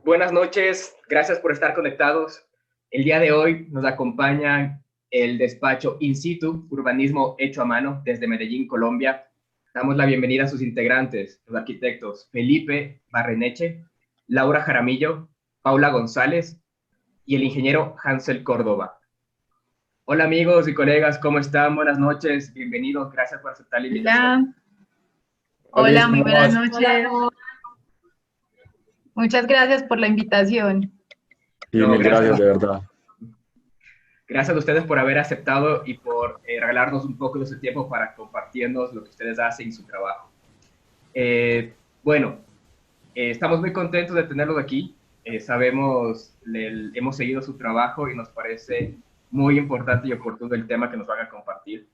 Buenas noches, gracias por estar conectados. El día de hoy nos acompaña el despacho In Situ, Urbanismo Hecho a Mano, desde Medellín, Colombia. Damos la bienvenida a sus integrantes, los arquitectos Felipe Barreneche, Laura Jaramillo, Paula González y el ingeniero Hansel Córdoba. Hola amigos y colegas, ¿cómo están? Buenas noches, bienvenidos, gracias por aceptar la invitación. Hola, muy buenas noches. Muchas gracias por la invitación. Sí, mil gracias, de verdad. Gracias a ustedes por haber aceptado y por regalarnos un poco de su tiempo para compartirnos lo que ustedes hacen y su trabajo. Estamos muy contentos de tenerlos aquí. Hemos seguido su trabajo y nos parece muy importante y oportuno el tema que nos van a compartir.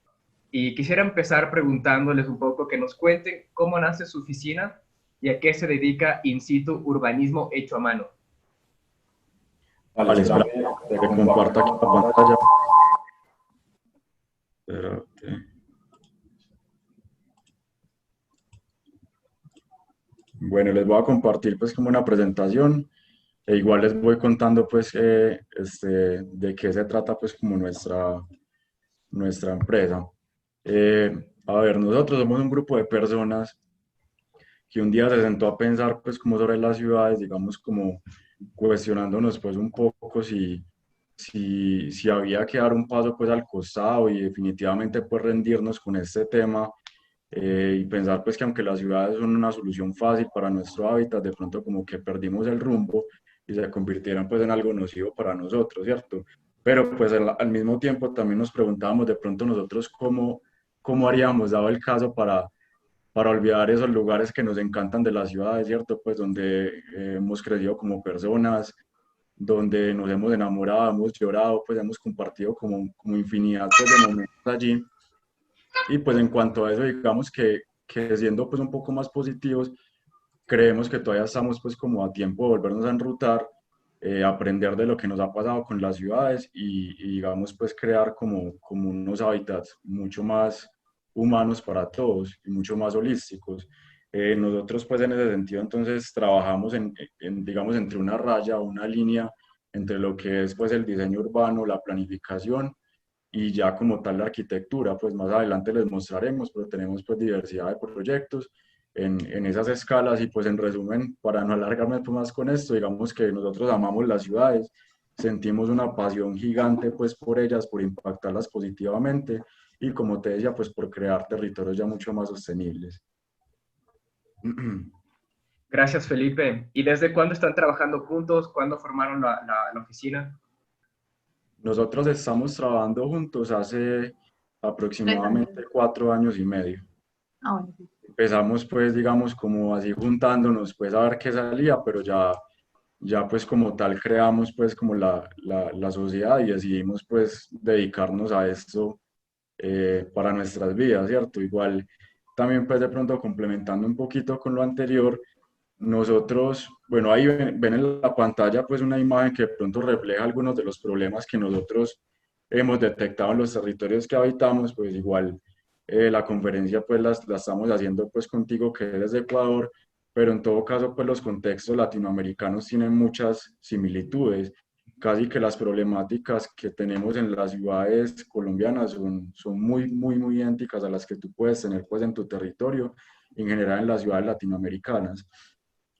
Y quisiera empezar preguntándoles un poco que nos cuenten cómo nace su oficina y a qué se dedica In Situ Urbanismo Hecho a Mano. Vale, espera, que comparta aquí la pantalla. Espérate. Bueno, les voy a compartir pues como una presentación e igual les voy contando pues de qué se trata pues como nuestra empresa. A ver, nosotros somos un grupo de personas que un día se sentó a pensar pues como sobre las ciudades, digamos como cuestionándonos pues un poco si había que dar un paso pues al costado y definitivamente pues rendirnos con este tema y pensar pues que aunque las ciudades son una solución fácil para nuestro hábitat, de pronto como que perdimos el rumbo y se convirtieran pues en algo nocivo para nosotros, ¿cierto? Pero pues al mismo tiempo también nos preguntábamos de pronto nosotros cómo haríamos, dado el caso, para olvidar esos lugares que nos encantan de las ciudades, ¿cierto? Pues donde hemos crecido como personas, donde nos hemos enamorado, hemos llorado, pues hemos compartido como infinidad pues, de momentos allí. Y pues en cuanto a eso, digamos que siendo pues un poco más positivos, creemos que todavía estamos pues como a tiempo de volvernos a enrutar, aprender de lo que nos ha pasado con las ciudades y digamos pues crear como unos hábitats mucho más humanos para todos y mucho más holísticos. Nosotros pues en ese sentido entonces trabajamos digamos entre una raya o una línea entre lo que es pues el diseño urbano, la planificación y ya como tal la arquitectura, pues más adelante les mostraremos, pero tenemos pues diversidad de proyectos en esas escalas y pues en resumen, para no alargarme pues, más con esto, digamos que nosotros amamos las ciudades, sentimos una pasión gigante pues por ellas, por impactarlas positivamente y como te decía, pues por crear territorios ya mucho más sostenibles. Gracias, Felipe. ¿Y desde cuándo están trabajando juntos? ¿Cuándo formaron la oficina? Nosotros estamos trabajando juntos hace aproximadamente 4 años y medio. Ah, bueno. Empezamos pues digamos como así juntándonos pues a ver qué salía, pero ya pues como tal creamos pues como la sociedad y decidimos pues dedicarnos a esto para nuestras vidas, ¿cierto? Igual también pues de pronto complementando un poquito con lo anterior, nosotros, bueno, ahí ven en la pantalla pues una imagen que de pronto refleja algunos de los problemas que nosotros hemos detectado en los territorios que habitamos, pues igual la conferencia pues la estamos haciendo pues contigo que eres de Ecuador, pero en todo caso pues los contextos latinoamericanos tienen muchas similitudes, casi que las problemáticas que tenemos en las ciudades colombianas son muy idénticas a las que tú puedes tener pues en tu territorio, en general en las ciudades latinoamericanas.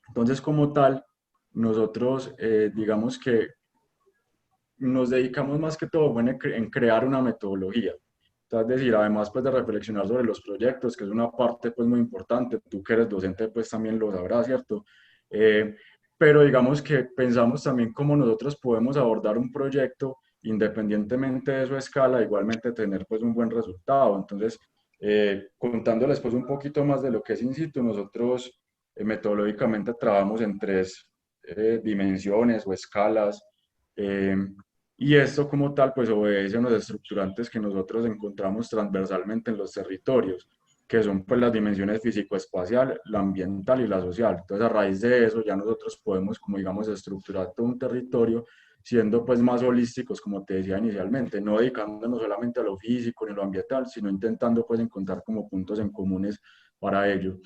Entonces, como tal, nosotros digamos que nos dedicamos más que todo bueno, en crear una metodología. Es decir, además pues, de reflexionar sobre los proyectos, que es una parte pues, muy importante, tú que eres docente pues también lo sabrás, ¿cierto? Pero digamos que pensamos también cómo nosotros podemos abordar un proyecto independientemente de su escala, igualmente tener pues un buen resultado. Entonces, contándoles pues un poquito más de lo que es In Situ, nosotros metodológicamente trabajamos en tres dimensiones o escalas. eh, y esto como tal pues obedece a unos estructurantes que nosotros encontramos transversalmente en los territorios, que son pues las dimensiones físico-espacial, la ambiental y la social. Entonces a raíz de eso ya nosotros podemos como digamos estructurar todo un territorio siendo pues más holísticos como te decía inicialmente, no dedicándonos solamente a lo físico ni a lo ambiental, sino intentando pues encontrar como puntos en comunes para ello.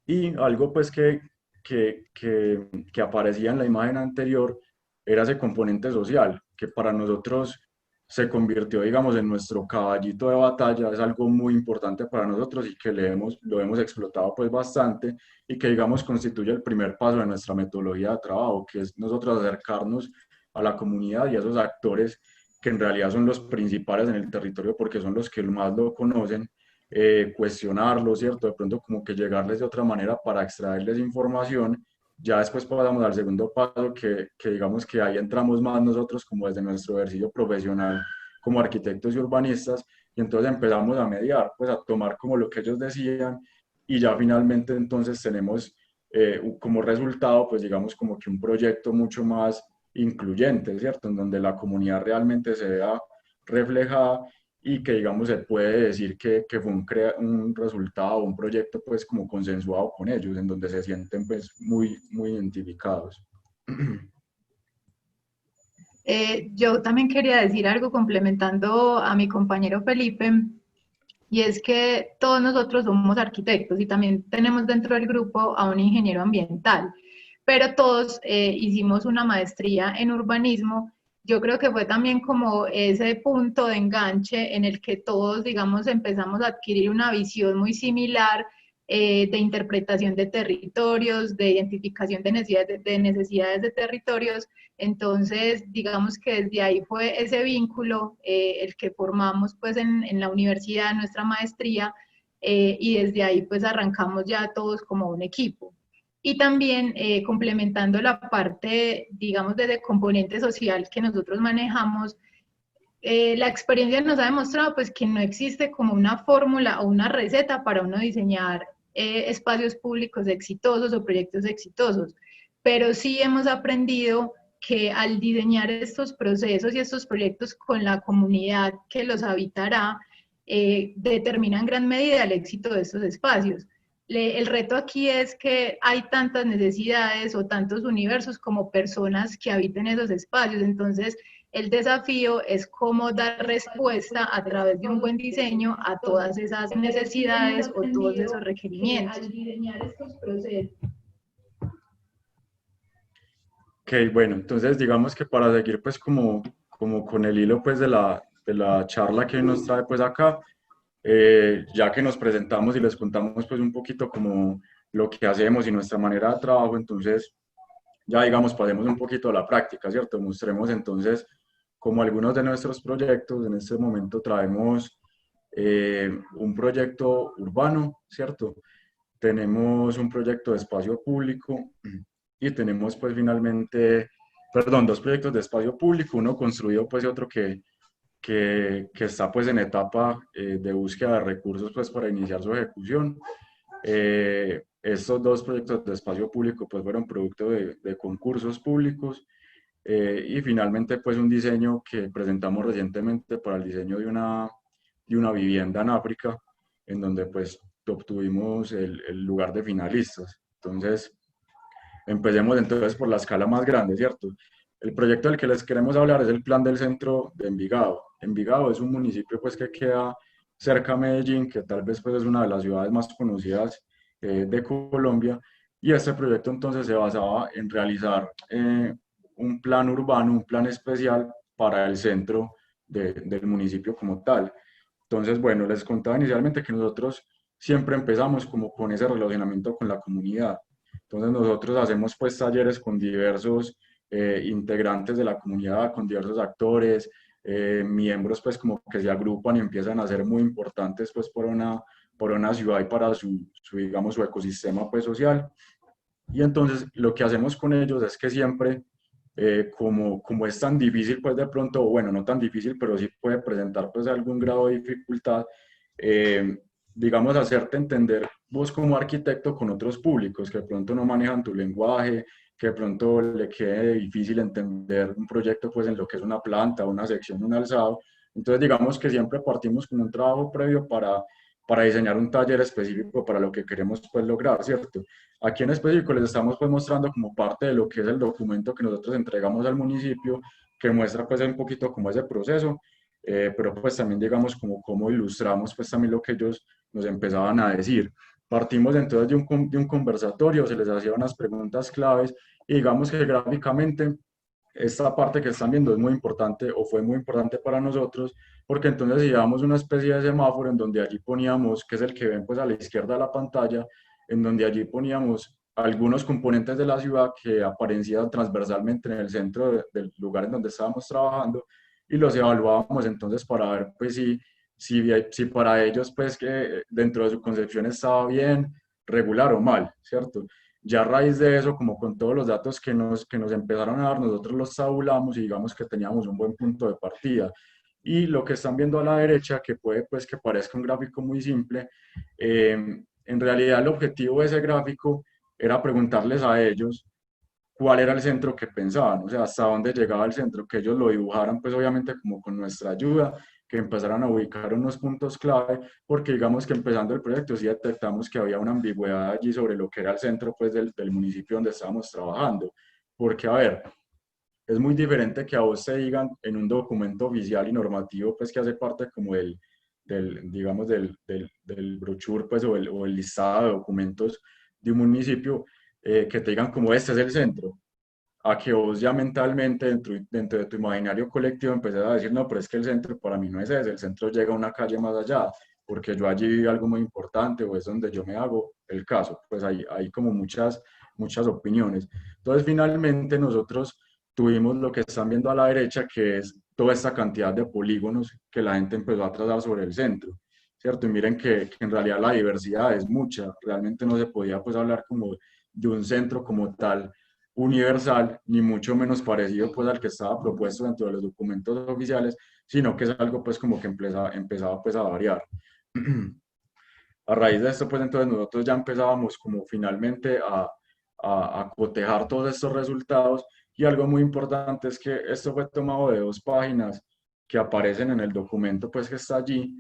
Y algo pues que que aparecía en la imagen anterior era ese componente social, que para nosotros se convirtió, digamos, en nuestro caballito de batalla, es algo muy importante para nosotros y que lo hemos explotado pues bastante y que, digamos, constituye el primer paso de nuestra metodología de trabajo, que es nosotros acercarnos a la comunidad y a esos actores que en realidad son los principales en el territorio porque son los que más lo conocen, cuestionarlo, ¿cierto? De pronto como que llegarles de otra manera para extraerles información. Ya después pasamos al segundo paso, que digamos que ahí entramos más nosotros como desde nuestro ejercicio profesional como arquitectos y urbanistas, y entonces empezamos a mediar, pues a tomar como lo que ellos decían, y ya finalmente entonces tenemos como resultado, pues digamos como que un proyecto mucho más incluyente, ¿cierto? En donde la comunidad realmente se vea reflejada y que digamos se puede decir que fue un resultado, un proyecto pues como consensuado con ellos, en donde se sienten pues muy identificados. Yo también quería decir algo complementando a mi compañero Felipe, y es que todos nosotros somos arquitectos y también tenemos dentro del grupo a un ingeniero ambiental, pero todos hicimos una maestría en urbanismo. Yo creo que fue también como ese punto de enganche en el que todos, digamos, empezamos a adquirir una visión muy similar de interpretación de territorios, de identificación de necesidades de territorios. Entonces, digamos que desde ahí fue ese vínculo el que formamos pues en la universidad, en nuestra maestría, y desde ahí pues arrancamos ya todos como un equipo. Y también complementando la parte, digamos, de componente social que nosotros manejamos, la experiencia nos ha demostrado pues que no existe como una fórmula o una receta para uno diseñar espacios públicos exitosos o proyectos exitosos, pero sí hemos aprendido que al diseñar estos procesos y estos proyectos con la comunidad que los habitará, determina en gran medida el éxito de estos espacios. El reto aquí es que hay tantas necesidades o tantos universos como personas que habiten esos espacios, entonces el desafío es cómo dar respuesta a través de un buen diseño a todas esas necesidades o todos esos requerimientos. Al diseñar estos procesos. Ok, bueno, entonces digamos que para seguir pues como con el hilo pues de la charla que nos trae pues acá, ya que nos presentamos y les contamos pues un poquito como lo que hacemos y nuestra manera de trabajo, entonces ya digamos pasemos un poquito a la práctica, ¿cierto? Mostremos entonces como algunos de nuestros proyectos, en este momento traemos un proyecto urbano, ¿cierto? Tenemos un proyecto de espacio público y tenemos pues finalmente, perdón, dos proyectos de espacio público, uno construido pues y otro que está pues en etapa de búsqueda de recursos pues para iniciar su ejecución. Estos dos proyectos de espacio público pues fueron producto de concursos públicos y finalmente pues un diseño que presentamos recientemente para el diseño de una vivienda en África, en donde pues obtuvimos el lugar de finalistas. Entonces, empecemos entonces por la escala más grande, ¿cierto? El proyecto del que les queremos hablar es el Plan del Centro de Envigado. Envigado es un municipio pues que queda cerca a Medellín, que tal vez pues es una de las ciudades más conocidas de Colombia, y este proyecto entonces se basaba en realizar un plan urbano, un plan especial para el centro del municipio como tal. Entonces, bueno, les contaba inicialmente que nosotros siempre empezamos como con ese relacionamiento con la comunidad. Entonces nosotros hacemos pues talleres con diversos integrantes de la comunidad, con diversos actores, miembros pues como que se agrupan y empiezan a ser muy importantes pues por una ciudad y para digamos, su ecosistema pues social. Y entonces lo que hacemos con ellos es que siempre, como es tan difícil pues de pronto, bueno, no tan difícil, pero sí puede presentar pues algún grado de dificultad, digamos, hacerte entender vos como arquitecto con otros públicos que de pronto no manejan tu lenguaje, que de pronto le quede difícil entender un proyecto pues en lo que es una planta, una sección, un alzado. Entonces digamos que siempre partimos con un trabajo previo para diseñar un taller específico para lo que queremos pues lograr, ¿cierto? Aquí en específico les estamos pues mostrando como parte de lo que es el documento que nosotros entregamos al municipio, que muestra pues un poquito cómo es el proceso, pero pues también digamos como cómo ilustramos pues también lo que ellos nos empezaban a decir. partimos entonces de un conversatorio, se les hacía unas preguntas claves y digamos que gráficamente esta parte que están viendo es muy importante o fue muy importante para nosotros porque entonces llevamos una especie de semáforo en donde allí poníamos, que es el que ven pues a la izquierda de la pantalla, en donde allí poníamos algunos componentes de la ciudad que aparecían transversalmente en el centro del lugar en donde estábamos trabajando y los evaluábamos entonces para ver pues si para ellos pues que dentro de su concepción estaba bien, regular o mal, ¿cierto? Ya a raíz de eso, como con todos los datos que nos empezaron a dar, nosotros los tabulamos y digamos que teníamos un buen punto de partida. Y lo que están viendo a la derecha, que puede pues que parezca un gráfico muy simple, en realidad el objetivo de ese gráfico era preguntarles a ellos cuál era el centro que pensaban, o sea, hasta dónde llegaba el centro, que ellos lo dibujaran, pues obviamente como con nuestra ayuda, que empezaran a ubicar unos puntos clave, porque digamos que empezando el proyecto sí detectamos que había una ambigüedad allí sobre lo que era el centro pues del municipio donde estábamos trabajando, porque a ver, es muy diferente que a vos te digan en un documento oficial y normativo pues que hace parte como digamos del brochure pues o el listado de documentos de un municipio, que te digan como este es el centro, a que vos ya mentalmente dentro de tu imaginario colectivo empecés a decir, no, pero es que el centro para mí no es ese, el centro llega a una calle más allá, porque yo allí viví algo muy importante o es donde yo me hago el caso. Pues hay como muchas opiniones. Entonces, finalmente nosotros tuvimos lo que están viendo a la derecha, que es toda esta cantidad de polígonos que la gente empezó a trazar sobre el centro. ¿Cierto? Y miren que en realidad la diversidad es mucha, realmente no se podía pues hablar como de un centro como tal universal, ni mucho menos parecido pues al que estaba propuesto dentro de los documentos oficiales, sino que es algo pues como que empezaba pues a variar. A raíz de esto pues entonces nosotros ya empezábamos como finalmente a cotejar todos estos resultados y algo muy importante es que esto fue tomado de dos páginas que aparecen en el documento pues que está allí,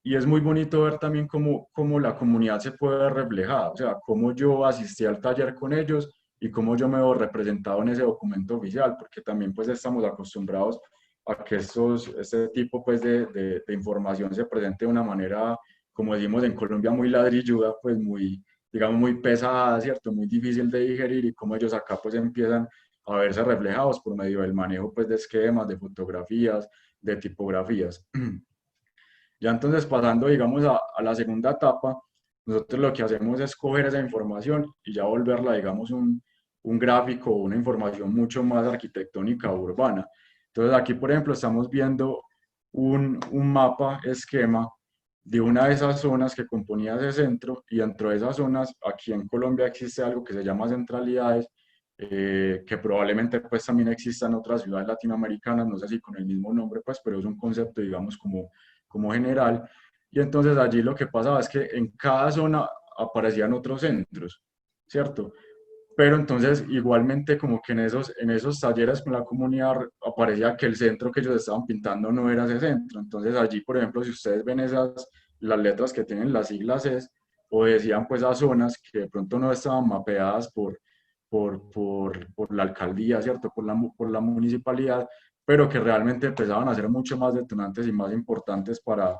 y es muy bonito ver también cómo la comunidad se puede ver reflejada, o sea, cómo yo asistí al taller con ellos y cómo yo me veo representado en ese documento oficial, porque también pues estamos acostumbrados a que este tipo pues de información se presente de una manera, como decimos en Colombia, muy ladrilluda, pues muy, digamos, muy pesada, ¿cierto? Muy difícil de digerir y cómo ellos acá pues empiezan a verse reflejados por medio del manejo pues de esquemas, de fotografías, de tipografías. Ya entonces pasando, digamos, a la segunda etapa, nosotros lo que hacemos es coger esa información y ya volverla, digamos, un gráfico o una información mucho más arquitectónica o urbana. Entonces aquí, por ejemplo, estamos viendo un mapa esquema de una de esas zonas que componía ese centro y dentro de esas zonas, aquí en Colombia existe algo que se llama centralidades, que probablemente pues también exista en otras ciudades latinoamericanas, no sé si con el mismo nombre pues, pero es un concepto digamos como general. Y entonces allí lo que pasaba es que en cada zona aparecían otros centros, ¿cierto? Pero entonces igualmente como que en esos talleres con la comunidad aparecía que el centro que ellos estaban pintando no era ese centro. Entonces allí, por ejemplo, si ustedes ven las letras que tienen las siglas es, o decían pues a zonas que de pronto no estaban mapeadas por la alcaldía, ¿cierto? Por la municipalidad, pero que realmente empezaban a ser mucho más detonantes y más importantes para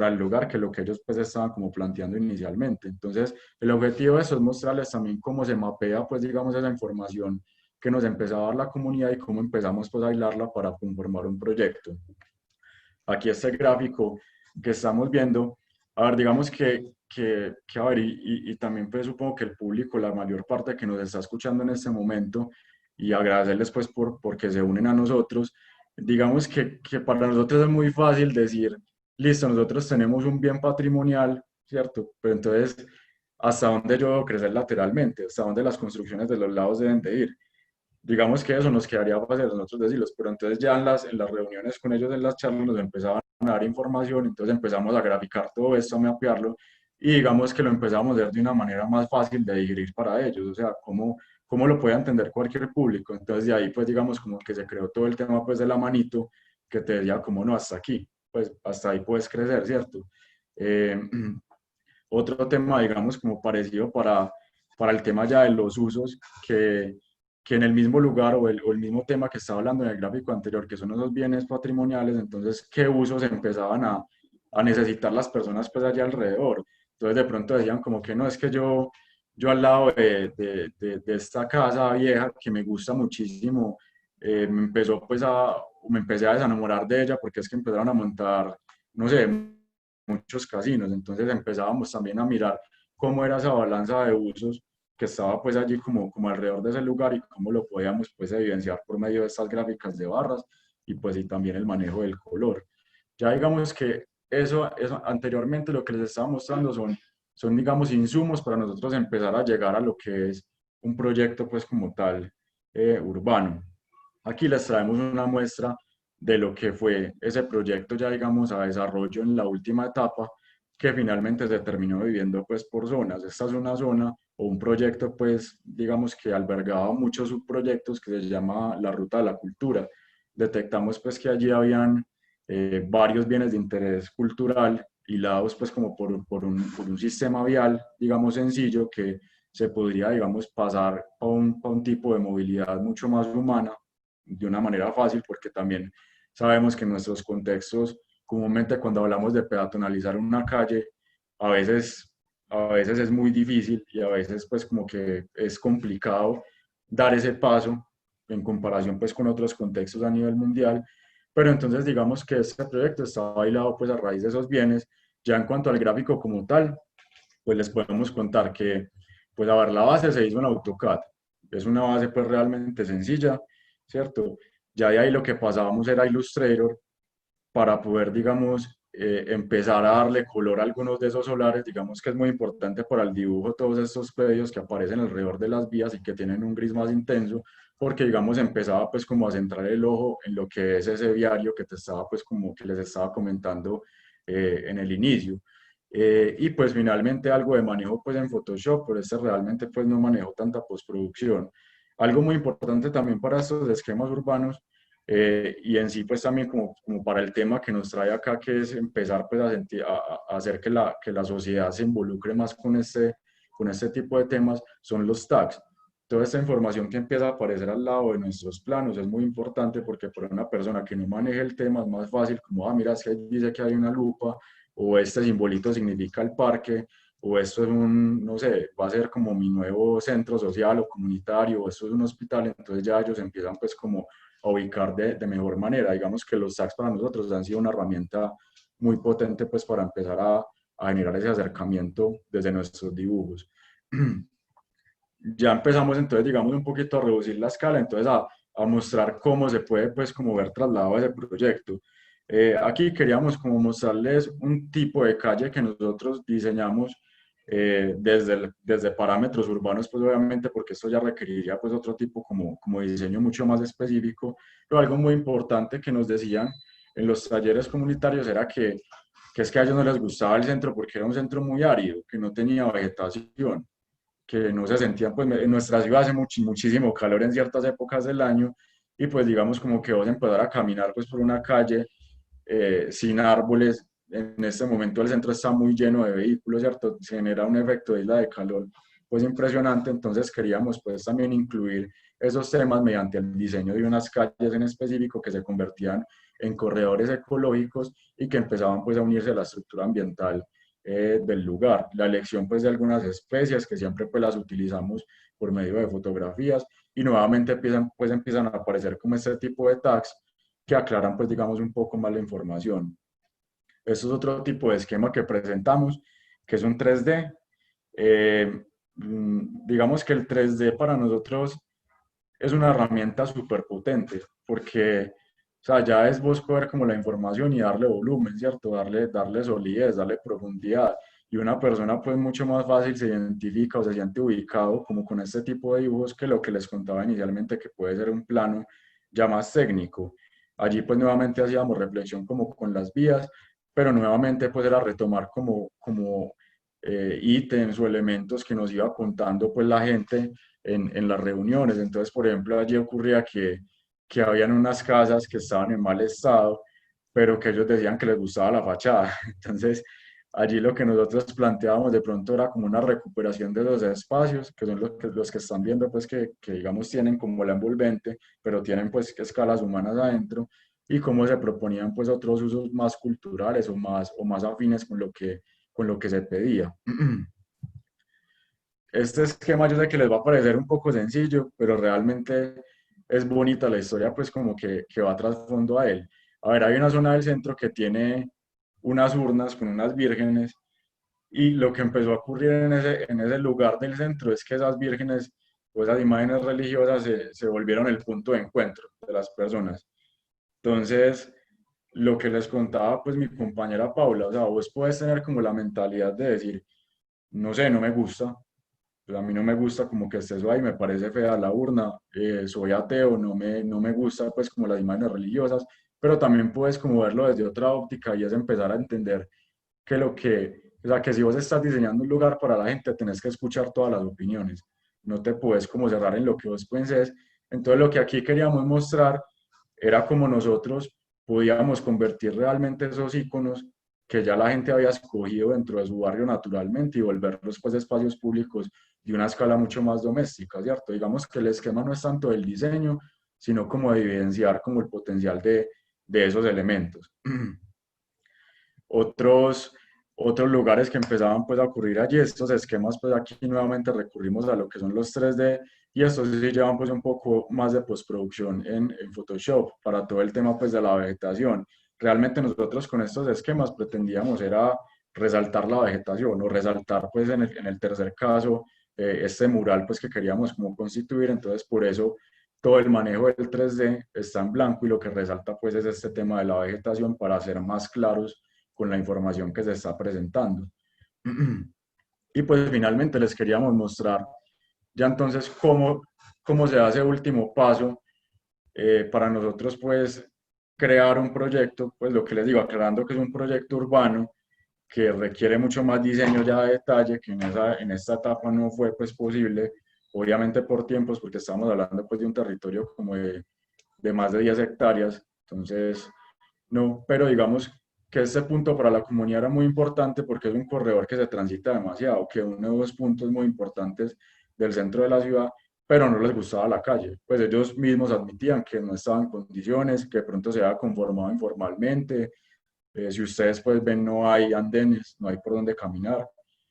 el lugar que lo que ellos pues estaban como planteando inicialmente. Entonces, el objetivo de eso es mostrarles también cómo se mapea pues digamos esa información que nos empezaba a dar la comunidad y cómo empezamos pues a hilarla para conformar un proyecto. Aquí este gráfico que estamos viendo, a ver, digamos a ver, y también pues supongo que el público, la mayor parte que nos está escuchando en este momento, y agradecerles pues porque se unen a nosotros, digamos que para nosotros es muy fácil decir, listo, nosotros tenemos un bien patrimonial, ¿cierto? Pero entonces, ¿hasta dónde yo debo crecer lateralmente? ¿Hasta dónde las construcciones de los lados deben de ir? Digamos que eso nos quedaría fácil a nosotros decirlos, pero entonces ya en las reuniones con ellos, en las charlas, nos empezaban a dar información, entonces empezamos a graficar todo esto, a mapearlo, y digamos que lo empezamos a ver de una manera más fácil de digerir para ellos, o sea, cómo lo puede entender cualquier público. Entonces de ahí, pues digamos, como que se creó todo el tema pues de la manito, que te decía, como no, hasta aquí, pues hasta ahí puedes crecer, ¿cierto? Eh, Otro tema, digamos, como parecido para el tema ya de los usos, que en el mismo lugar o el mismo tema que estaba hablando en el gráfico anterior, que son esos bienes patrimoniales, entonces, ¿qué usos empezaban a necesitar las personas pues allá alrededor? Entonces de pronto decían como que no, es que yo al lado de esta casa vieja que me gusta muchísimo, me empecé a desenamorar de ella porque es que empezaron a montar, no sé, muchos casinos. Entonces empezábamos también a mirar cómo era esa balanza de usos que estaba pues allí como alrededor de ese lugar y cómo lo podíamos pues evidenciar por medio de estas gráficas de barras y pues y también el manejo del color. Ya digamos que eso anteriormente lo que les estaba mostrando son digamos insumos para nosotros empezar a llegar a lo que es un proyecto pues como tal urbano. Aquí les traemos una muestra de lo que fue ese proyecto ya digamos a desarrollo en la última etapa que finalmente se terminó viviendo pues por zonas. Esta es una zona o un proyecto pues digamos que albergaba muchos subproyectos que se llama la Ruta de la Cultura. Detectamos pues que allí habían varios bienes de interés cultural hilados pues como por un sistema vial digamos sencillo que se podría digamos pasar a un tipo de movilidad mucho más humana de una manera fácil porque también sabemos que en nuestros contextos comúnmente cuando hablamos de peatonalizar una calle, a veces, a veces es muy difícil y a veces pues como que es complicado dar ese paso en comparación pues con otros contextos a nivel mundial, pero entonces digamos que este proyecto está bailado pues a raíz de esos bienes. Ya en cuanto al gráfico como tal, pues les podemos contar que pues a ver, la base se hizo en AutoCAD, es una base pues realmente sencilla, ¿cierto? Ya de ahí lo que pasábamos era Illustrator para poder, digamos, empezar a darle color a algunos de esos solares, digamos que es muy importante para el dibujo todos estos predios que aparecen alrededor de las vías y que tienen un gris más intenso, porque, digamos, empezaba pues como a centrar el ojo en lo que es ese viario que te estaba pues como que les estaba comentando en el inicio. Y pues finalmente algo de manejo pues en Photoshop, pero este realmente pues no manejo tanta postproducción. Algo muy importante también para estos esquemas urbanos y en sí, pues también como para el tema que nos trae acá, que es empezar pues a hacer que la sociedad se involucre más con este tipo de temas, son los tags. Toda esta información que empieza a aparecer al lado de nuestros planos es muy importante porque para una persona que no maneje el tema es más fácil, como, ah, mira, es que dice que hay una lupa, o este simbolito significa el parque, o esto es un, no sé, va a ser como mi nuevo centro social o comunitario, o esto es un hospital, entonces ya ellos empiezan pues como a ubicar de mejor manera. Digamos que los tags para nosotros han sido una herramienta muy potente pues para empezar a generar ese acercamiento desde nuestros dibujos. Ya empezamos entonces, digamos, un poquito a reducir la escala, entonces a mostrar cómo se puede pues como ver trasladado ese proyecto. Aquí queríamos como mostrarles un tipo de calle que nosotros diseñamos desde parámetros urbanos, pues obviamente porque esto ya requeriría pues otro tipo como diseño mucho más específico, pero algo muy importante que nos decían en los talleres comunitarios era que es que a ellos no les gustaba el centro porque era un centro muy árido, que no tenía vegetación, que no se sentían, pues en nuestra ciudad hace muchísimo calor en ciertas épocas del año y pues digamos como que vos empezar a caminar pues por una calle sin árboles. En este momento el centro está muy lleno de vehículos, ¿cierto? Se genera un efecto de isla de calor pues impresionante, entonces queríamos pues también incluir esos temas mediante el diseño de unas calles en específico que se convertían en corredores ecológicos y que empezaban pues a unirse a la estructura ambiental del lugar. La elección pues de algunas especies que siempre pues las utilizamos por medio de fotografías y nuevamente empiezan a aparecer como este tipo de tags que aclaran pues digamos un poco más la información. Esto es otro tipo de esquema que presentamos, que es un 3D. Digamos que el 3D para nosotros es una herramienta súper potente, porque o sea, ya es vos coger como la información y darle volumen, ¿cierto? Darle solidez, darle profundidad. Y una persona pues mucho más fácil se identifica o se siente ubicado como con este tipo de dibujos que lo que les contaba inicialmente que puede ser un plano ya más técnico. Allí pues nuevamente hacíamos reflexión como con las vías, pero nuevamente pues era retomar como ítems o elementos que nos iba contando pues la gente en las reuniones. Entonces, por ejemplo, allí ocurría que habían unas casas que estaban en mal estado, pero que ellos decían que les gustaba la fachada. Entonces, allí lo que nosotros planteábamos de pronto era como una recuperación de los espacios, que son los que están viendo, pues que digamos tienen como la envolvente, pero tienen pues escalas humanas adentro, y cómo se proponían pues otros usos más culturales o más afines con lo que se pedía. Este esquema yo sé que les va a parecer un poco sencillo, pero realmente es bonita la historia, pues como que va trasfondo a él. A ver, hay una zona del centro que tiene unas urnas con unas vírgenes y lo que empezó a ocurrir en ese lugar del centro es que esas vírgenes o esas imágenes religiosas se volvieron el punto de encuentro de las personas. Entonces, lo que les contaba pues mi compañera Paula, o sea, vos puedes tener como la mentalidad de decir, no sé, no me gusta, pues a mí no me gusta como que esté eso ahí, me parece fea la urna, soy ateo, no me gusta pues como las imágenes religiosas, pero también puedes como verlo desde otra óptica y es empezar a entender que o sea, que si vos estás diseñando un lugar para la gente, tenés que escuchar todas las opiniones, no te puedes como cerrar en lo que vos pensés. Entonces lo que aquí queríamos mostrar era como nosotros podíamos convertir realmente esos iconos que ya la gente había escogido dentro de su barrio naturalmente y volverlos pues espacios públicos de una escala mucho más doméstica, ¿cierto? Digamos que el esquema no es tanto del diseño, sino como de evidenciar como el potencial de esos elementos. Otros, otros lugares que empezaban pues a ocurrir allí, estos esquemas pues aquí nuevamente recurrimos a lo que son los 3D y estos sí llevan pues un poco más de postproducción en Photoshop para todo el tema pues de la vegetación. Realmente nosotros con estos esquemas pretendíamos era resaltar la vegetación o resaltar pues en el tercer caso este mural pues que queríamos como constituir, entonces por eso todo el manejo del 3D está en blanco y lo que resalta pues es este tema de la vegetación para ser más claros con la información que se está presentando. Y pues finalmente les queríamos mostrar ya entonces cómo se hace último paso para nosotros pues crear un proyecto, pues lo que les digo, aclarando que es un proyecto urbano que requiere mucho más diseño ya de detalle, que en esta etapa no fue pues posible, obviamente por tiempos, porque estamos hablando pues de un territorio como de más de 10 hectáreas, entonces no, pero digamos que este punto para la comunidad era muy importante porque es un corredor que se transita demasiado, que es uno de los puntos muy importantes del centro de la ciudad, pero no les gustaba la calle. Pues ellos mismos admitían que no estaban en condiciones, que de pronto se había conformado informalmente. Si ustedes pues ven, no hay andenes, no hay por dónde caminar,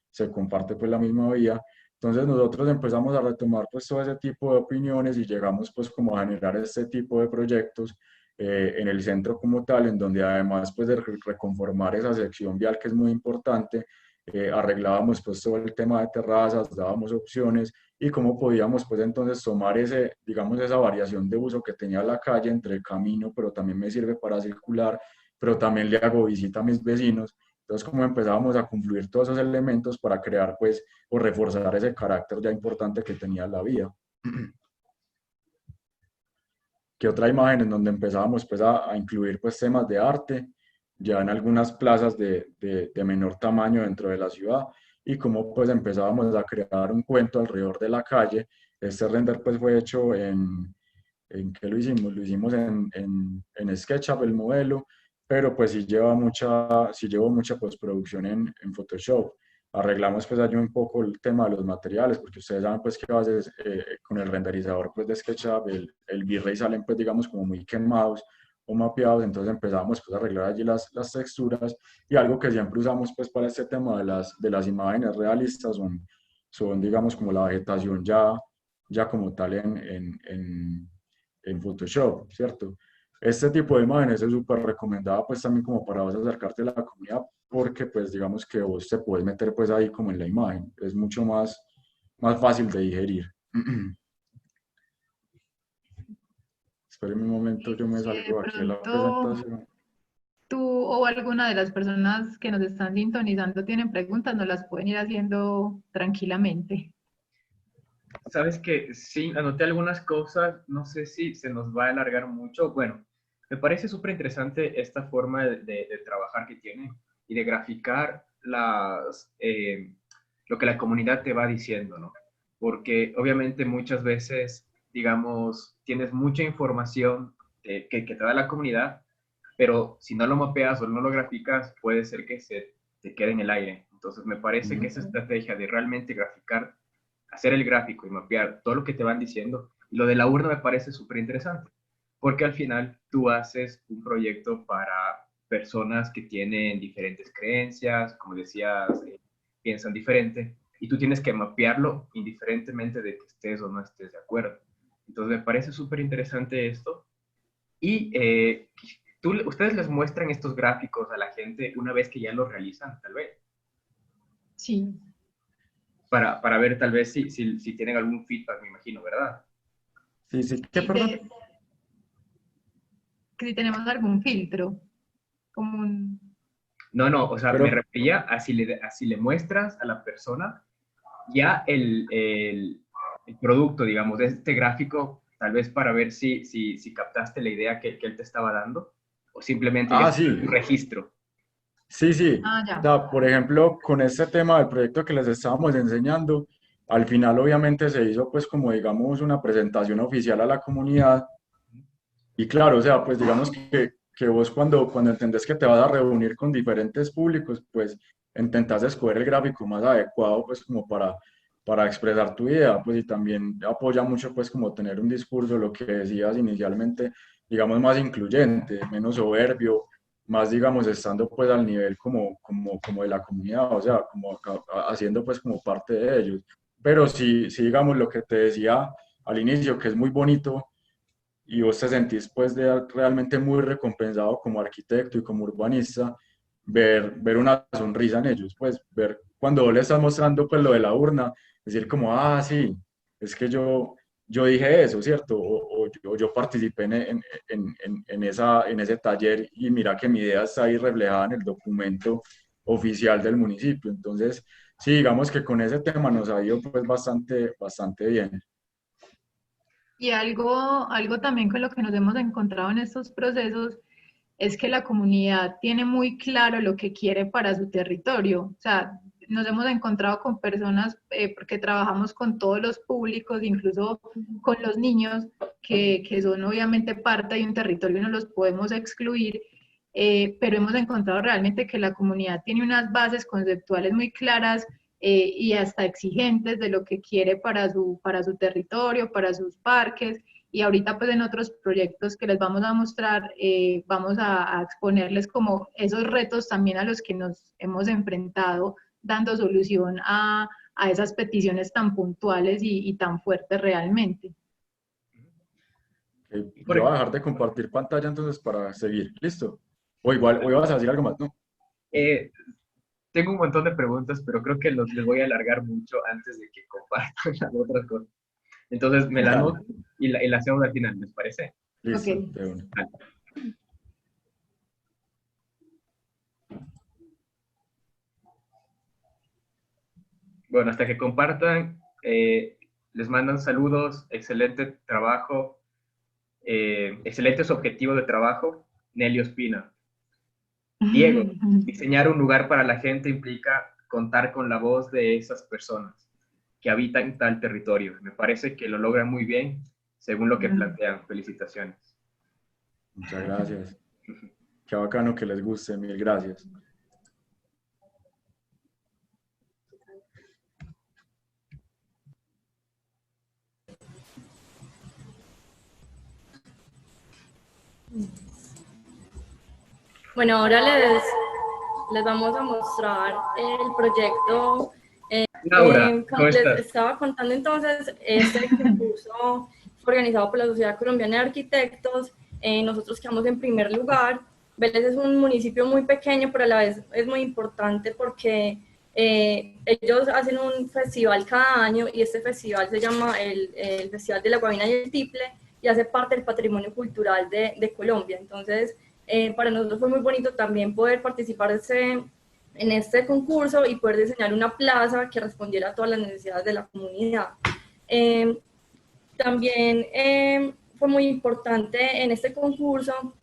se comparte pues la misma vía. Entonces nosotros empezamos a retomar pues todo ese tipo de opiniones y llegamos pues como a generar este tipo de proyectos en el centro como tal, en donde además pues de reconformar esa sección vial que es muy importante, arreglábamos pues todo el tema de terrazas, dábamos opciones y cómo podíamos pues entonces tomar ese, digamos, esa variación de uso que tenía la calle entre camino, pero también me sirve para circular, pero también le hago visita a mis vecinos. Entonces, cómo empezábamos a confluir todos esos elementos para crear, pues, o reforzar ese carácter ya importante que tenía la vía. Que otra imagen en donde empezábamos, pues, a incluir, pues, temas de arte, ya en algunas plazas de menor tamaño dentro de la ciudad, y cómo, pues, empezábamos a crear un cuento alrededor de la calle. Este render, pues, fue hecho ¿en qué lo hicimos? Lo hicimos en SketchUp, el modelo, pero pues sí llevó mucha postproducción en Photoshop. Arreglamos pues allí un poco el tema de los materiales, porque ustedes saben pues que a veces con el renderizador pues de SketchUp el V-Ray salen pues digamos como muy quemados o mapeados, entonces empezamos pues a arreglar allí las texturas y algo que siempre usamos pues para este tema de las imágenes realistas son digamos como la vegetación ya como tal en Photoshop, ¿cierto? Este tipo de imágenes es súper recomendada pues también como para vos acercarte a la comunidad porque pues digamos que vos te puedes meter pues ahí como en la imagen, es mucho más fácil de digerir. Esperen un momento, yo me Si de salgo aquí de la pronto presentación. tú o alguna de las personas que nos están sintonizando tienen preguntas, nos las pueden ir haciendo tranquilamente. Sabes que sí, anoté algunas cosas, no sé si se nos va a alargar mucho. Bueno, me parece súper interesante esta forma de trabajar que tiene y de graficar lo que la comunidad te va diciendo, ¿no? Porque obviamente muchas veces, digamos, tienes mucha información que te da la comunidad, pero si no lo mapeas o no lo graficas, puede ser que se te quede en el aire. Entonces me parece que esa Ujú. estrategia de realmente graficar, hacer el gráfico y mapear todo lo que te van diciendo, y lo de la urna me parece súper interesante, porque al final tú haces un proyecto para personas que tienen diferentes creencias, como decías, piensan diferente, y tú tienes que mapearlo indiferentemente de que estés o no estés de acuerdo. Entonces me parece súper interesante esto. Y ustedes les muestran estos gráficos a la gente una vez que ya lo realizan, tal vez, Sí. para ver tal vez si tienen algún feedback, me imagino, ¿verdad? Sí, sí, ¿qué, Sí, perdón? que si tenemos algún filtro, como un... No, no, o sea, me Pero, refería a si le muestras a la persona ya el producto, digamos, de este gráfico, tal vez para ver si captaste la idea que él te estaba dando, o simplemente ya ah, es sí, un registro. sí, sí. Ah, O ya. sea, por ejemplo, con este tema del proyecto que les estábamos enseñando, al final obviamente se hizo pues como digamos una presentación oficial a la comunidad. Y claro, o sea, pues digamos que vos cuando entendés que te vas a reunir con diferentes públicos, pues intentás escoger el gráfico más adecuado, pues como para expresar tu idea, pues y también apoya mucho, pues como tener un discurso, lo que decías inicialmente, digamos, más incluyente, menos soberbio, más, digamos, estando pues al nivel como de la comunidad, o sea, como haciendo pues como parte de ellos. Pero sí, sí, digamos, lo que te decía al inicio, que es muy bonito y vos te sentís pues realmente muy recompensado como arquitecto y como urbanista, ver una sonrisa en ellos, pues ver cuando vos le estás mostrando pues lo de la urna, decir como, ah, sí, es que yo dije eso, ¿cierto? O yo participé en ese taller y mira que mi idea está ahí reflejada en el documento oficial del municipio. Entonces, sí, digamos que con ese tema nos ha ido pues bastante bien. Y algo también con lo que nos hemos encontrado en estos procesos es que la comunidad tiene muy claro lo que quiere para su territorio. O sea, nos hemos encontrado con personas, porque trabajamos con todos los públicos, incluso con los niños, que son obviamente parte de un territorio y no los podemos excluir, pero hemos encontrado realmente que la comunidad tiene unas bases conceptuales muy claras y hasta exigentes de lo que quiere para su territorio, para sus parques. Y ahorita pues en otros proyectos que les vamos a mostrar, vamos a exponerles como esos retos también a los que nos hemos enfrentado dando solución a esas peticiones tan puntuales y tan fuertes realmente. Ok, Y yo voy a dejar de compartir pantalla entonces para seguir. ¿Listo? O igual, o ibas a decir algo más, ¿no? eh, tengo un montón de preguntas, pero creo que les voy a alargar mucho antes de que compartan las otras cosas. Entonces me la Dale, anoto y la hacemos al final, ¿les parece? Ok. listo, de una. Vale. Bueno, hasta que compartan, les mandan saludos, excelente trabajo, excelentes objetivos de trabajo, Nelly Ospina. Diego, diseñar un lugar para la gente implica contar con la voz de esas personas que habitan tal territorio. Me parece que lo logran muy bien según lo que plantean. Felicitaciones. Muchas gracias. Qué bacano que les guste, mil gracias. Bueno, ahora les vamos a mostrar el proyecto. Laura, Como ¿cómo les estás? estaba contando entonces, este concurso fue organizado por la Sociedad Colombiana de Arquitectos. Nosotros quedamos en primer lugar. Vélez es un municipio muy pequeño, pero a la vez es muy importante porque ellos hacen un festival cada año y este festival se llama el Festival de la Guavina y el Tiple y hace parte del patrimonio cultural de Colombia. Entonces, para nosotros fue muy bonito también poder participar en este concurso y poder diseñar una plaza que respondiera a todas las necesidades de la comunidad. Eh, También fue muy importante en este concurso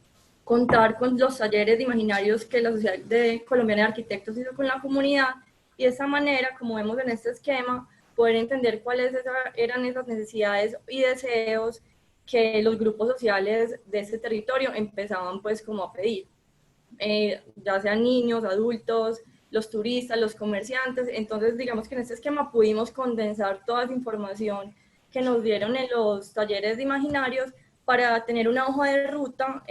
contar con los talleres de imaginarios que la Sociedad Colombiana de Arquitectos hizo con la comunidad y de esa manera, como vemos en este esquema, poder entender cuáles eran esas necesidades y deseos que los grupos sociales de este territorio empezaban pues como a pedir. Ya sean niños, adultos, los turistas, los comerciantes. Entonces, digamos que en este esquema pudimos condensar toda esa información que nos dieron en los talleres de imaginarios para tener una hoja de ruta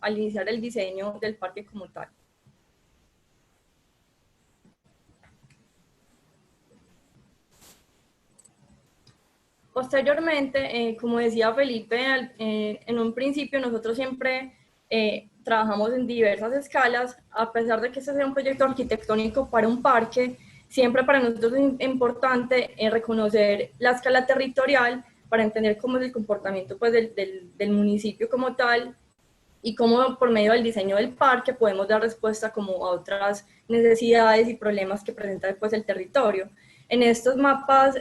al iniciar el diseño del parque como tal. Posteriormente, como decía Felipe, en un principio nosotros siempre trabajamos en diversas escalas, a pesar de que este sea un proyecto arquitectónico para un parque, siempre para nosotros es importante reconocer la escala territorial para entender cómo es el comportamiento pues, del municipio como tal y cómo por medio del diseño del parque podemos dar respuesta como a otras necesidades y problemas que presenta después el territorio. En estos mapas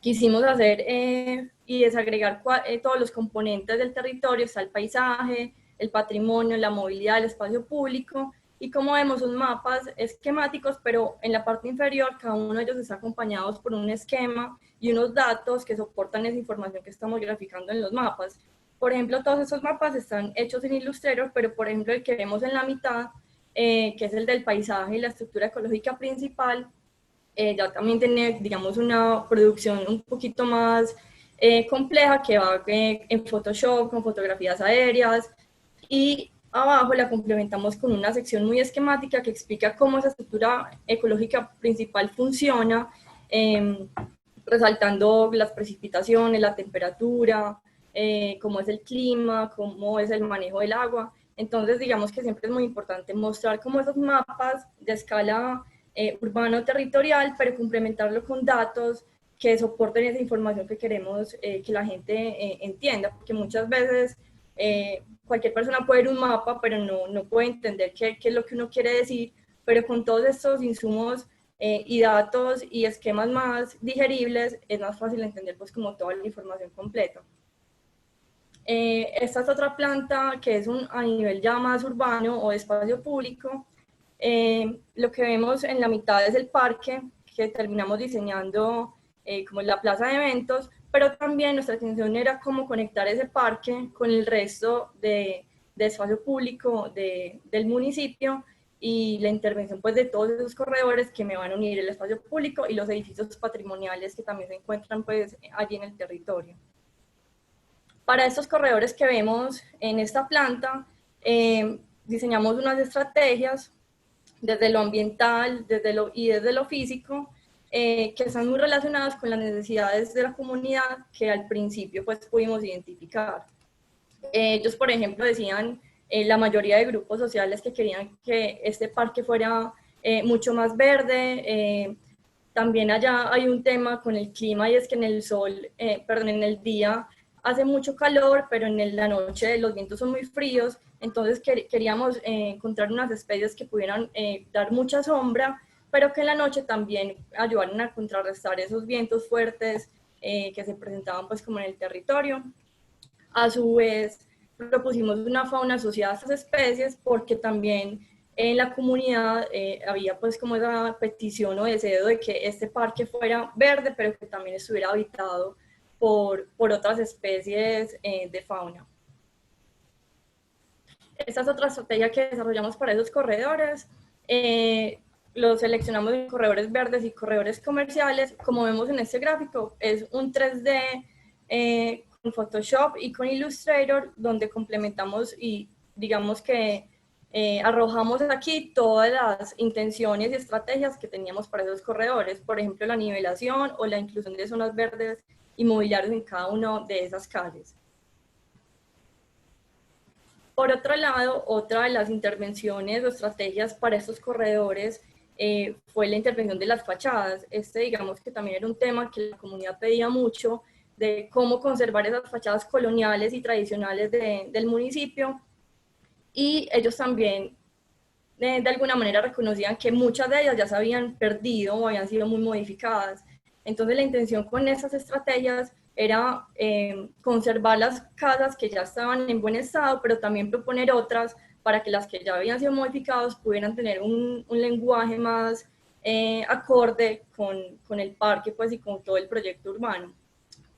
quisimos hacer y desagregar todos los componentes del territorio, está el paisaje, el patrimonio, la movilidad, el espacio público, y como vemos son mapas esquemáticos, pero en la parte inferior cada uno de ellos está acompañados por un esquema y unos datos que soportan esa información que estamos graficando en los mapas. Por ejemplo, todos esos mapas están hechos en Illustrator, pero por ejemplo el que vemos en la mitad, que es el del paisaje y la estructura ecológica principal, ya también tiene, digamos, una producción un poquito más compleja que va en Photoshop, con fotografías aéreas, y abajo la complementamos con una sección muy esquemática que explica cómo esa estructura ecológica principal funciona, resaltando las precipitaciones, la temperatura, cómo es el clima, cómo es el manejo del agua. Entonces, digamos que siempre es muy importante mostrar cómo esos mapas de escala urbano-territorial, pero complementarlo con datos que soporten esa información que queremos que la gente entienda, porque muchas veces cualquier persona puede ver un mapa, pero no puede entender qué es lo que uno quiere decir, pero con todos estos insumos y datos y esquemas más digeribles, es más fácil entender pues como toda la información completa. Esta es otra planta que es a nivel ya más urbano o de espacio público. Lo que vemos en la mitad es el parque que terminamos diseñando como la plaza de eventos, pero también nuestra intención era cómo conectar ese parque con el resto de espacio público del municipio y la intervención pues de todos esos corredores que me van a unir el espacio público y los edificios patrimoniales que también se encuentran pues allí en el territorio. Para estos corredores que vemos en esta planta, diseñamos unas estrategias desde lo ambiental y desde lo físico, que están muy relacionadas con las necesidades de la comunidad que al principio pues pudimos identificar. Ellos, por ejemplo, decían la mayoría de grupos sociales que querían que este parque fuera mucho más verde. También allá hay un tema con el clima y es que en en el día hace mucho calor, pero en la noche los vientos son muy fríos, entonces queríamos encontrar unas especies que pudieran dar mucha sombra, pero que en la noche también ayudaran a contrarrestar esos vientos fuertes que se presentaban pues como en el territorio. A su vez, propusimos una fauna asociada a estas especies porque también en la comunidad había pues como esa petición o deseo de que este parque fuera verde, pero que también estuviera habitado por otras especies de fauna. Esta es otra estrategia que desarrollamos para esos corredores. Los seleccionamos en corredores verdes y corredores comerciales. Como vemos en este gráfico, es un 3D con Photoshop y con Illustrator, donde complementamos y digamos que arrojamos aquí todas las intenciones y estrategias que teníamos para esos corredores, por ejemplo, la nivelación o la inclusión de zonas verdes y mobiliarios en cada una de esas calles. Por otro lado, otra de las intervenciones o estrategias para estos corredores fue la intervención de las fachadas. Digamos que también era un tema que la comunidad pedía mucho, de cómo conservar esas fachadas coloniales y tradicionales del municipio, y ellos también de alguna manera reconocían que muchas de ellas ya se habían perdido o habían sido muy modificadas. Entonces la intención con esas estrategias era conservar las casas que ya estaban en buen estado, pero también proponer otras para que las que ya habían sido modificadas pudieran tener un lenguaje más acorde con el parque pues, y con todo el proyecto urbano.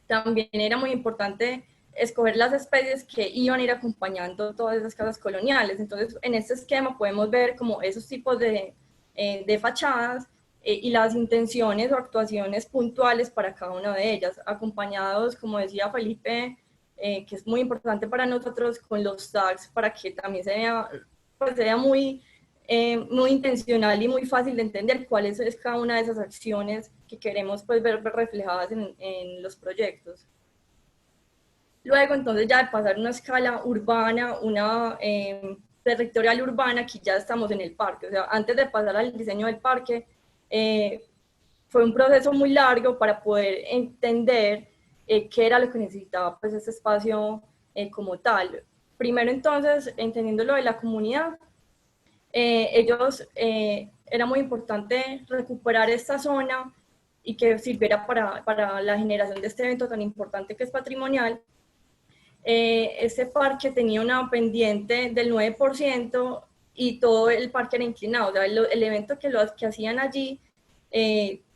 También era muy importante escoger las especies que iban a ir acompañando todas esas casas coloniales. Entonces, en este esquema podemos ver como esos tipos de fachadas y las intenciones o actuaciones puntuales para cada una de ellas, acompañados, como decía Felipe, que es muy importante para nosotros con los tags, para que también pues, sea muy, muy intencional y muy fácil de entender cuál es cada una de esas acciones que queremos pues, ver reflejadas en los proyectos. Luego, entonces, ya de pasar una escala urbana, una territorial urbana, aquí ya estamos en el parque. O sea, antes de pasar al diseño del parque, fue un proceso muy largo para poder entender qué era lo que necesitaba pues, este espacio como tal. Primero, entonces, entendiendo lo de la comunidad, era muy importante recuperar esta zona y que sirviera para la generación de este evento tan importante que es patrimonial. Este parque tenía una pendiente del 9% y todo el parque era inclinado. O sea, el evento que hacían allí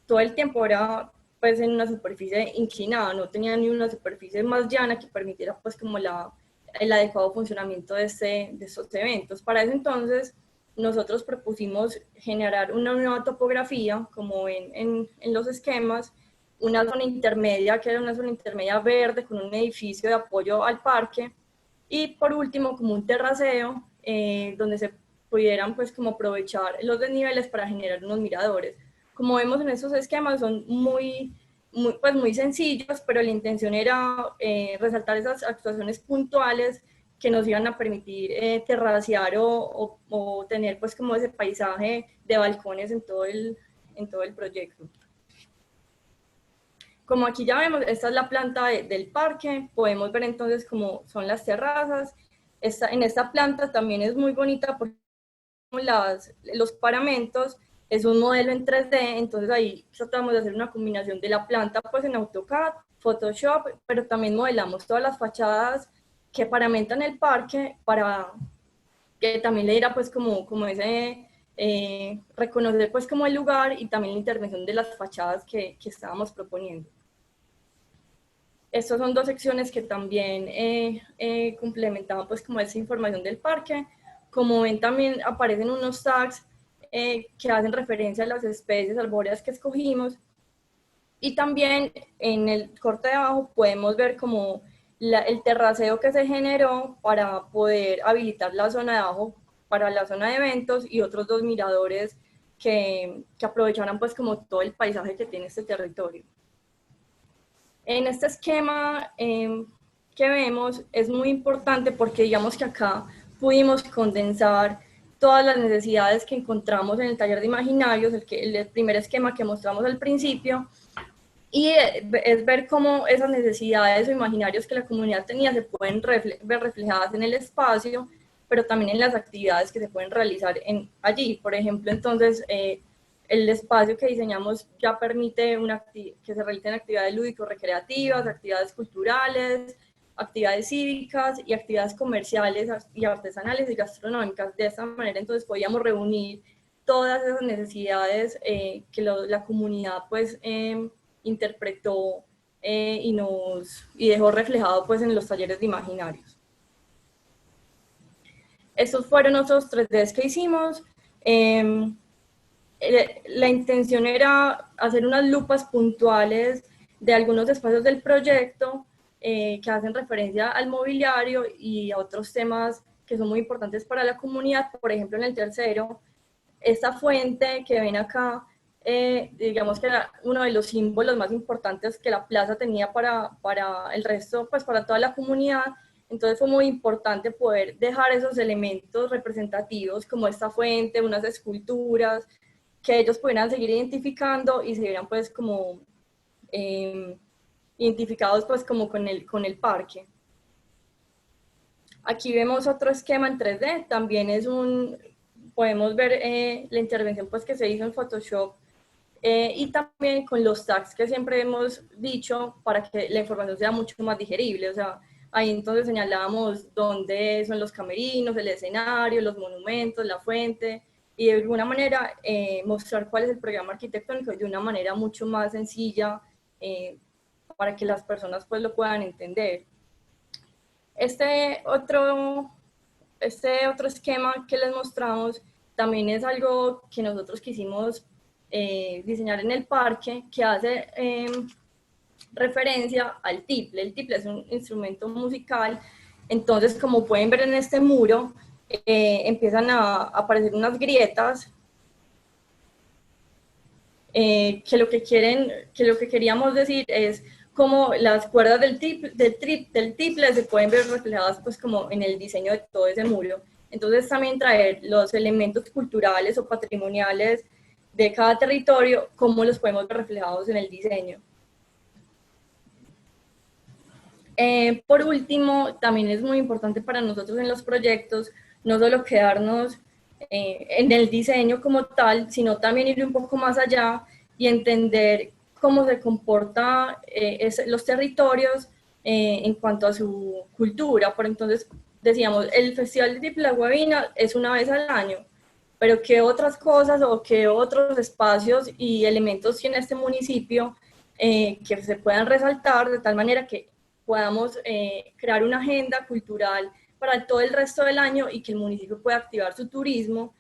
todo el tiempo era pues en una superficie inclinada, no tenía ni una superficie más llana que permitiera pues como el adecuado funcionamiento de estos eventos. Para eso entonces nosotros propusimos generar una nueva topografía como en los esquemas, una zona intermedia, que era una zona intermedia verde con un edificio de apoyo al parque, y por último como un terraceo donde se pudieran pues como aprovechar los desniveles para generar unos miradores. Como vemos en estos esquemas son muy sencillos, pero la intención era resaltar esas actuaciones puntuales que nos iban a permitir terracear o tener pues como ese paisaje de balcones en todo el proyecto. Como aquí ya vemos, esta es la planta del parque, podemos ver entonces cómo son las terrazas. En esta planta también es muy bonita porque los paramentos es un modelo en 3D, entonces ahí tratamos de hacer una combinación de la planta pues en AutoCAD, Photoshop, pero también modelamos todas las fachadas que paramentan el parque para que también le diera pues como ese reconocer pues como el lugar y también la intervención de las fachadas que estábamos proponiendo. Estas son dos secciones que también complementaban pues como esa información del parque. Como ven también aparecen unos tags que hacen referencia a las especies arbóreas que escogimos, y también en el corte de abajo podemos ver como el terraceo que se generó para poder habilitar la zona de abajo para la zona de eventos y otros dos miradores que aprovecharan pues como todo el paisaje que tiene este territorio. En este esquema que vemos es muy importante porque digamos que acá pudimos condensar todas las necesidades que encontramos en el taller de imaginarios, el primer esquema que mostramos al principio, y es ver cómo esas necesidades o imaginarios que la comunidad tenía se pueden ver reflejadas en el espacio, pero también en las actividades que se pueden realizar allí. Por ejemplo, entonces, el espacio que diseñamos ya permite que se realicen actividades lúdico-recreativas, actividades culturales, actividades cívicas y actividades comerciales y artesanales y gastronómicas. De esta manera, entonces, podíamos reunir todas esas necesidades que la comunidad, pues, interpretó y dejó reflejado pues en los talleres de imaginarios. Estos fueron otros 3Ds que hicimos. La intención era hacer unas lupas puntuales de algunos espacios del proyecto que hacen referencia al mobiliario y a otros temas que son muy importantes para la comunidad. Por ejemplo, en el tercero, esta fuente que ven acá, digamos que era uno de los símbolos más importantes que la plaza tenía para el resto, pues para toda la comunidad. Entonces fue muy importante poder dejar esos elementos representativos como esta fuente, unas esculturas, que ellos pudieran seguir identificando y se vieran pues como identificados pues como con el parque. Aquí vemos otro esquema en 3D, también podemos ver la intervención pues que se hizo en Photoshop y también con los tags que siempre hemos dicho para que la información sea mucho más digerible. O sea, ahí entonces señalábamos dónde son los camerinos, el escenario, los monumentos, la fuente, y de alguna manera mostrar cuál es el programa arquitectónico de una manera mucho más sencilla para que las personas pues lo puedan entender. Este otro esquema que les mostramos también es algo que nosotros quisimos diseñar en el parque, que hace referencia al tiple. El tiple es un instrumento musical, entonces como pueden ver en este muro, empiezan a aparecer unas grietas que lo que queríamos decir es como las cuerdas del tiple se pueden ver reflejadas pues como en el diseño de todo ese muro. Entonces también traer los elementos culturales o patrimoniales de cada territorio, cómo los podemos ver reflejados en el diseño. Por último, también es muy importante para nosotros en los proyectos no solo quedarnos en el diseño como tal, sino también ir un poco más allá y entender cómo se comportan los territorios en cuanto a su cultura. Por entonces, decíamos, el Festival de Tiple La Guabina es una vez al año, pero ¿qué otras cosas o qué otros espacios y elementos tiene este municipio que se puedan resaltar de tal manera que podamos crear una agenda cultural para todo el resto del año y que el municipio pueda activar su turismo,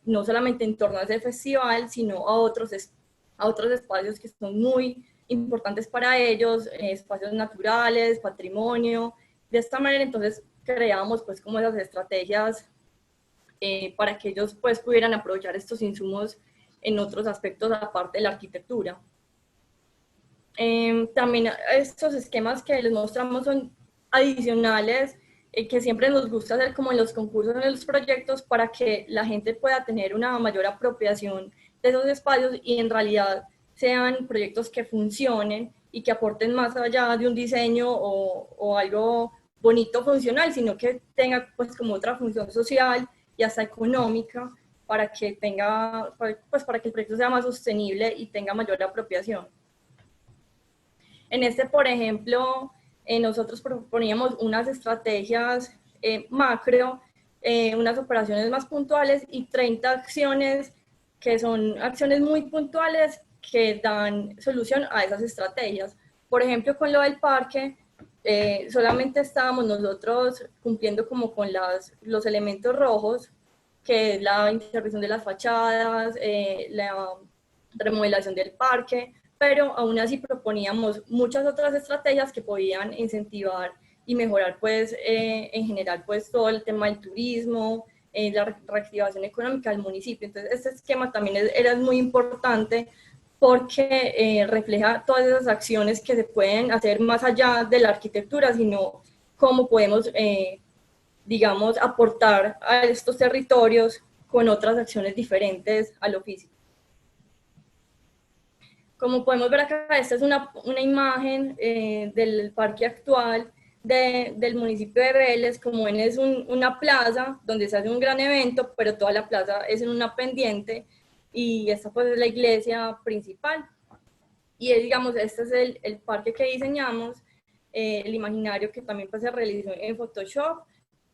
no solamente en torno a ese festival, sino a otros espacios que son muy importantes para ellos, espacios naturales, patrimonio. De esta manera, entonces, creamos pues como esas estrategias para que ellos pues pudieran aprovechar estos insumos en otros aspectos aparte de la arquitectura. También estos esquemas que les mostramos son adicionales que siempre nos gusta hacer como en los concursos, en los proyectos, para que la gente pueda tener una mayor apropiación de esos espacios y en realidad sean proyectos que funcionen y que aporten más allá de un diseño o algo bonito funcional, sino que tenga pues como otra función social y hasta económica para que tenga, pues para que el proyecto sea más sostenible y tenga mayor apropiación. En este, por ejemplo, nosotros proponíamos unas estrategias macro, unas operaciones más puntuales y 30 acciones que son acciones muy puntuales que dan solución a esas estrategias. Por ejemplo, con lo del parque, solamente estábamos nosotros cumpliendo como con los elementos rojos, que es la intervención de las fachadas, la remodelación del parque, pero aún así proponíamos muchas otras estrategias que podían incentivar y mejorar pues en general pues todo el tema del turismo, la reactivación económica del municipio. Entonces este esquema también era muy importante porque refleja todas esas acciones que se pueden hacer más allá de la arquitectura, sino cómo podemos, digamos, aportar a estos territorios con otras acciones diferentes al oficio. Como podemos ver acá, esta es una imagen del parque actual del municipio de Vélez. Como ven, es una plaza donde se hace un gran evento, pero toda la plaza es en una pendiente y esta pues es la iglesia principal. Y digamos, este es el parque que diseñamos, el imaginario que también pues, se realizó en Photoshop.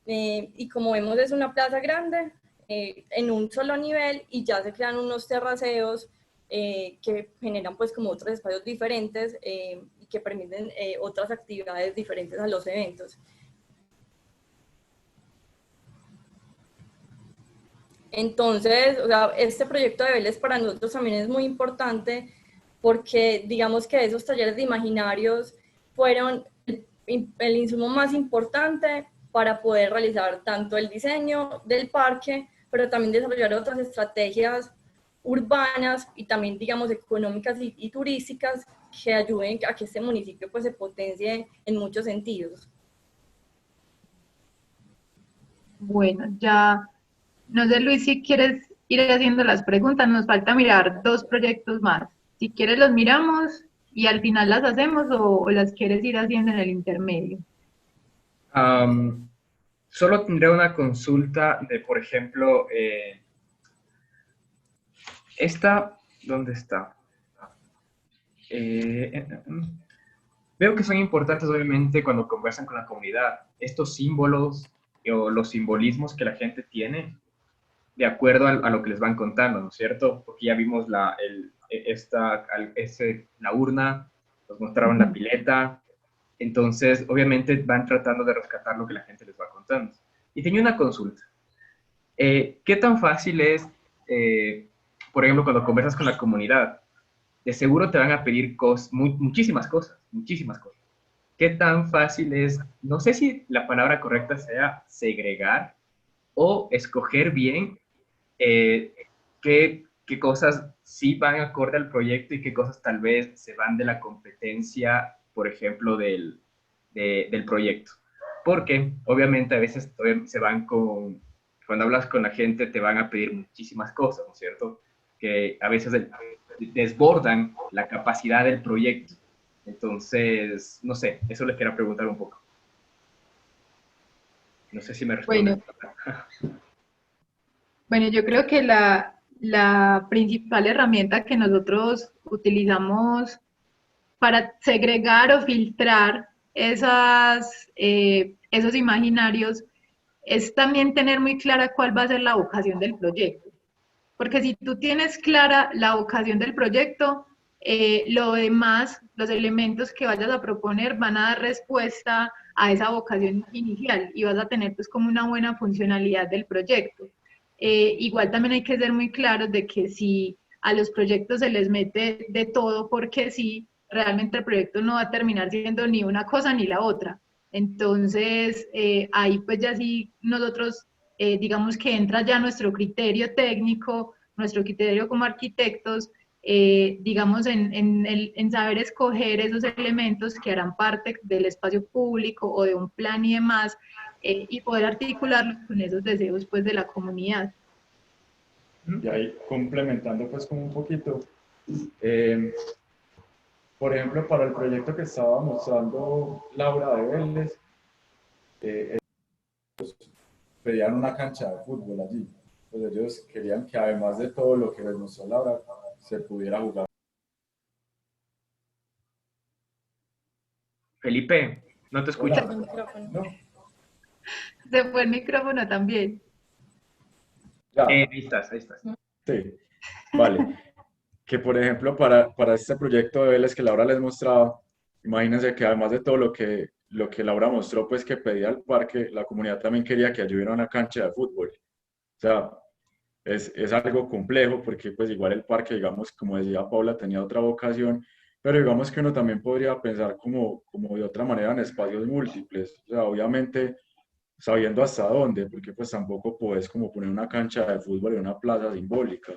Y como vemos, es una plaza grande en un solo nivel y ya se crean unos terraceos que generan pues como otros espacios diferentes y que permiten otras actividades diferentes a los eventos. Entonces, o sea, este proyecto de Vélez para nosotros también es muy importante porque digamos que esos talleres de imaginarios fueron el insumo más importante para poder realizar tanto el diseño del parque, pero también desarrollar otras estrategias urbanas y también, digamos, económicas y turísticas que ayuden a que este municipio pues, se potencie en muchos sentidos. Bueno, ya, no sé Luis, si quieres ir haciendo las preguntas, nos falta mirar 2 proyectos más. Si quieres los miramos y al final las hacemos o las quieres ir haciendo en el intermedio. Solo tendré una consulta de, por ejemplo, esta, ¿dónde está? Veo que son importantes, obviamente, cuando conversan con la comunidad. Estos símbolos o los simbolismos que la gente tiene de acuerdo a lo que les van contando, ¿no es cierto? Porque ya vimos la urna, nos mostraron la pileta, entonces obviamente van tratando de rescatar lo que la gente les va contando. Y tenía una consulta. ¿Qué tan fácil es, por ejemplo, cuando conversas con la comunidad, de seguro te van a pedir muchísimas cosas, muchísimas cosas. ¿Qué tan fácil es, no sé si la palabra correcta sea segregar o escoger bien qué cosas sí van acorde al proyecto y qué cosas tal vez se van de la competencia, por ejemplo, del proyecto? Porque obviamente a veces se van cuando hablas con la gente te van a pedir muchísimas cosas, ¿no es cierto? Que a veces desbordan la capacidad del proyecto. Entonces, no sé, eso les quiero preguntar un poco. No sé si me responden. Bueno, bueno, yo creo que la principal herramienta que nosotros utilizamos para segregar o filtrar esos imaginarios es también tener muy clara cuál va a ser la vocación del proyecto. Porque si tú tienes clara la vocación del proyecto, lo demás, los elementos que vayas a proponer van a dar respuesta a esa vocación inicial y vas a tener pues como una buena funcionalidad del proyecto. Igual también hay que ser muy claros de que si a los proyectos se les mete de todo porque sí, realmente el proyecto no va a terminar siendo ni una cosa ni la otra. Entonces, ahí pues ya sí nosotros digamos que entra ya nuestro criterio técnico, nuestro criterio como arquitectos, digamos, en saber escoger esos elementos que harán parte del espacio público o de un plan y demás, y poder articularlos con esos deseos pues de la comunidad. Y ahí complementando pues como un poquito, por ejemplo, para el proyecto que estaba mostrando Laura de Vélez, pedían una cancha de fútbol allí. Pues ellos querían que además de todo lo que les mostró Laura, se pudiera jugar. Felipe, no te escucho. ¿No? Se fue el micrófono también. Ya. Ahí estás, ahí estás. Sí, vale. Que por ejemplo para este proyecto de Vélez que Laura les mostraba, imagínense que además de todo lo que Laura mostró, pues que pedía al parque, la comunidad también quería que ayudara a una cancha de fútbol. O sea, es algo complejo porque pues igual el parque, digamos, como decía Paula, tenía otra vocación, pero digamos que uno también podría pensar como de otra manera en espacios múltiples. O sea, obviamente sabiendo hasta dónde, porque pues tampoco puedes como poner una cancha de fútbol en una plaza simbólica,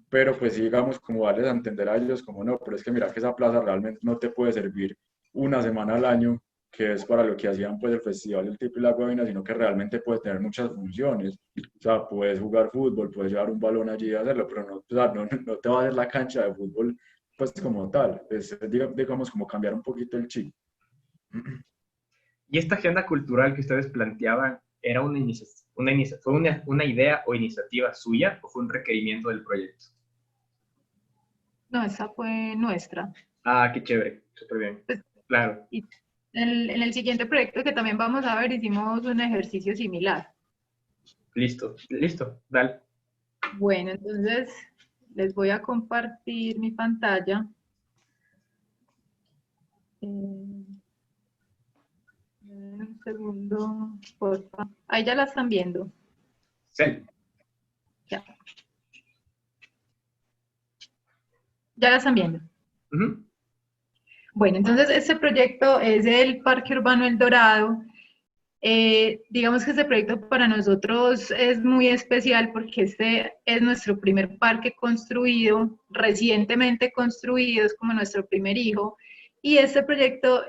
pero pues sí, digamos, como darles a entender a ellos como no, pero es que mira que esa plaza realmente no te puede servir una semana al año, que es para lo que hacían pues el Festival del Tipo y la Guabina, sino que realmente puede tener muchas funciones. O sea, puedes jugar fútbol, puedes llevar un balón allí y hacerlo, pero no, o sea, no te va a hacer la cancha de fútbol pues como tal. Es, digamos, como cambiar un poquito el chip. Y esta agenda cultural que ustedes planteaban, ¿era fue una idea o iniciativa suya o fue un requerimiento del proyecto? No, esa fue nuestra. Ah, qué chévere, súper bien. Pues, Claro, y en el siguiente proyecto que también vamos a ver, hicimos un ejercicio similar. listo, listo, dale. Bueno, entonces les voy a compartir mi pantalla. Un segundo, por favor. Ahí ya la están viendo. Sí. Ya. Ya la están viendo. Ujú. Bueno, entonces este proyecto es el Parque Urbano El Dorado. Digamos que este proyecto para nosotros es muy especial porque este es nuestro primer parque construido, recientemente construido, es como nuestro primer hijo. Y este proyecto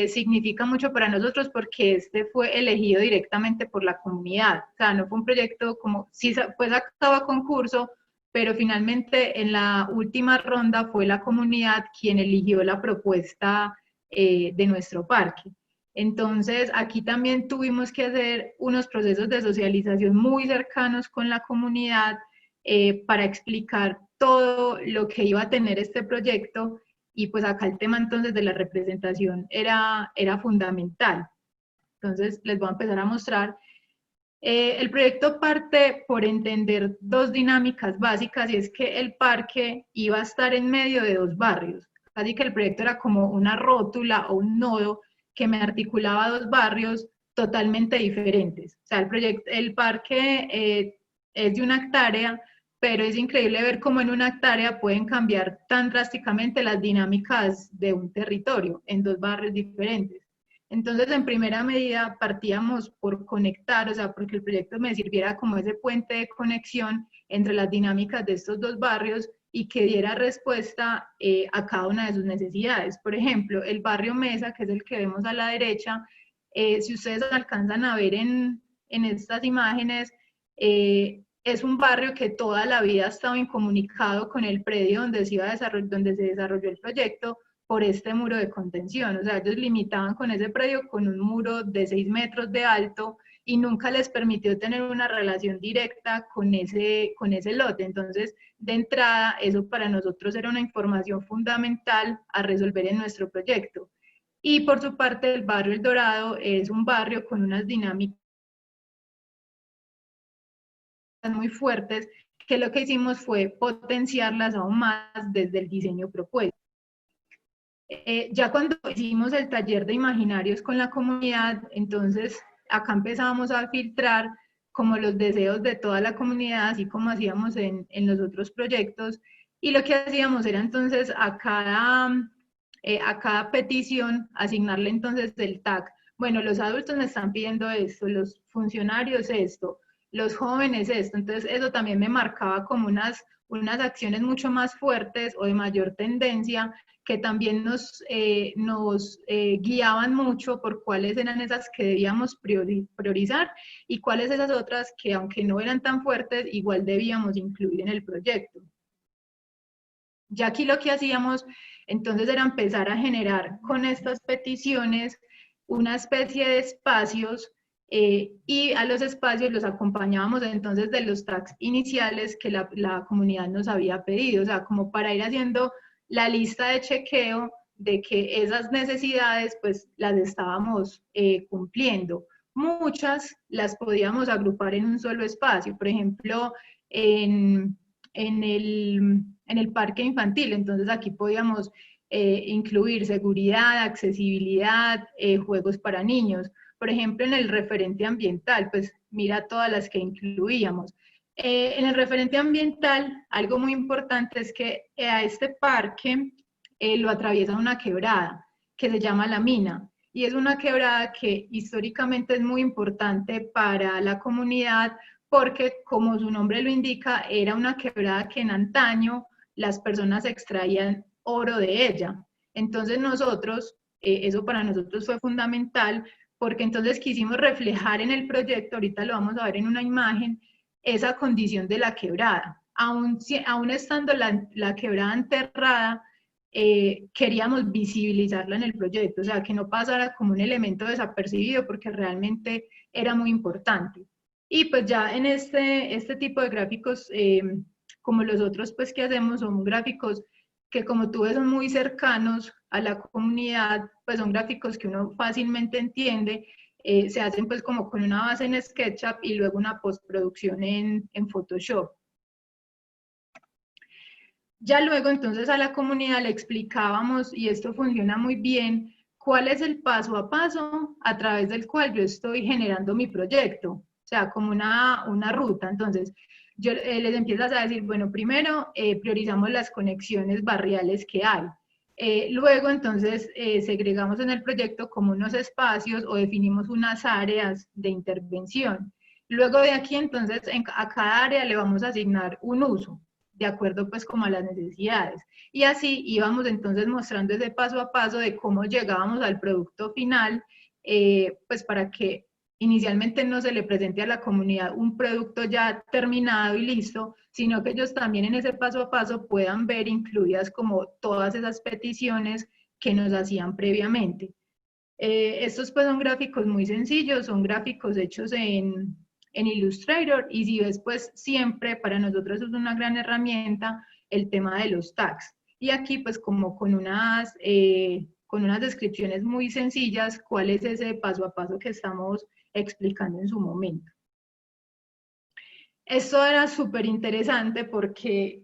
significa mucho para nosotros porque este fue elegido directamente por la comunidad. O sea, no fue un proyecto como, sí fue sacado a concurso, pero finalmente en la última ronda fue la comunidad quien eligió la propuesta de nuestro parque. Entonces, aquí también tuvimos que hacer unos procesos de socialización muy cercanos con la comunidad para explicar todo lo que iba a tener este proyecto y pues acá el tema entonces de la representación era fundamental. Entonces, les voy a empezar a mostrar. El proyecto parte por entender dos dinámicas básicas y es que el parque iba a estar en medio de dos barrios. Así que el proyecto era como una rótula o un nodo que me articulaba dos barrios totalmente diferentes. O sea, el parque es de 1 hectárea, pero es increíble ver cómo en una hectárea pueden cambiar tan drásticamente las dinámicas de un territorio en 2 barrios diferentes. Entonces, en primera medida, partíamos por conectar, o sea, porque el proyecto me sirviera como ese puente de conexión entre las dinámicas de estos 2 barrios y que diera respuesta a cada una de sus necesidades. Por ejemplo, el barrio Mesa, que es el que vemos a la derecha, si ustedes alcanzan a ver en estas imágenes, es un barrio que toda la vida ha estado incomunicado con el predio donde se desarrolló el proyecto por este muro de contención. O sea, ellos limitaban con ese predio con un muro de 6 metros de alto y nunca les permitió tener una relación directa con ese lote. Entonces, de entrada, eso para nosotros era una información fundamental a resolver en nuestro proyecto. Y por su parte, el barrio El Dorado es un barrio con unas dinámicas muy fuertes, que lo que hicimos fue potenciarlas aún más desde el diseño propuesto. Ya cuando hicimos el taller de imaginarios con la comunidad, entonces acá empezamos a filtrar como los deseos de toda la comunidad, así como hacíamos en los otros proyectos, y lo que hacíamos era entonces a cada petición asignarle entonces el tag. Bueno, los adultos me están pidiendo esto, los funcionarios esto, los jóvenes esto. Entonces eso también me marcaba como unas acciones mucho más fuertes o de mayor tendencia que también nos guiaban mucho por cuáles eran esas que debíamos priorizar y cuáles esas otras que, aunque no eran tan fuertes, igual debíamos incluir en el proyecto. Ya aquí lo que hacíamos entonces era empezar a generar con estas peticiones una especie de espacios y a los espacios los acompañábamos entonces de los tags iniciales que la comunidad nos había pedido, o sea, como para ir haciendo la lista de chequeo de que esas necesidades pues las estábamos cumpliendo. Muchas las podíamos agrupar en un solo espacio, por ejemplo, en el parque infantil, entonces aquí podíamos incluir seguridad, accesibilidad, juegos para niños. Por ejemplo, en el referente ambiental, pues mira todas las que incluíamos. En el referente ambiental, algo muy importante es que a este parque lo atraviesa una quebrada que se llama La Mina, y es una quebrada que históricamente es muy importante para la comunidad porque, como su nombre lo indica, era una quebrada que en antaño las personas extraían oro de ella. Entonces nosotros, eso para nosotros fue fundamental, porque entonces quisimos reflejar en el proyecto, ahorita lo vamos a ver en una imagen, esa condición de la quebrada. Aún estando la quebrada enterrada, queríamos visibilizarla en el proyecto, o sea, que no pasara como un elemento desapercibido, porque realmente era muy importante. Y pues ya en este tipo de gráficos, como los otros pues que hacemos, son gráficos que como tú ves son muy cercanos a la comunidad, pues son gráficos que uno fácilmente entiende, se hacen pues como con una base en SketchUp y luego una postproducción en Photoshop. Ya luego entonces a la comunidad le explicábamos, y esto funciona muy bien, cuál es el paso a paso a través del cual yo estoy generando mi proyecto, o sea, como una ruta. Entonces, yo les empiezo a decir, bueno, primero priorizamos las conexiones barriales que hay. Luego, entonces, segregamos en el proyecto como unos espacios o definimos unas áreas de intervención. Luego de aquí, entonces, a cada área le vamos a asignar un uso, de acuerdo pues como a las necesidades. Y así íbamos entonces mostrando ese paso a paso de cómo llegábamos al producto final, pues para que inicialmente no se le presente a la comunidad un producto ya terminado y listo, sino que ellos también en ese paso a paso puedan ver incluidas como todas esas peticiones que nos hacían previamente. Estos pues son gráficos muy sencillos, son gráficos hechos en Illustrator, y si ves pues siempre para nosotros es una gran herramienta el tema de los tags. Y aquí pues como con unas descripciones muy sencillas cuál es ese paso a paso que estamos explicando en su momento. Esto era súper interesante porque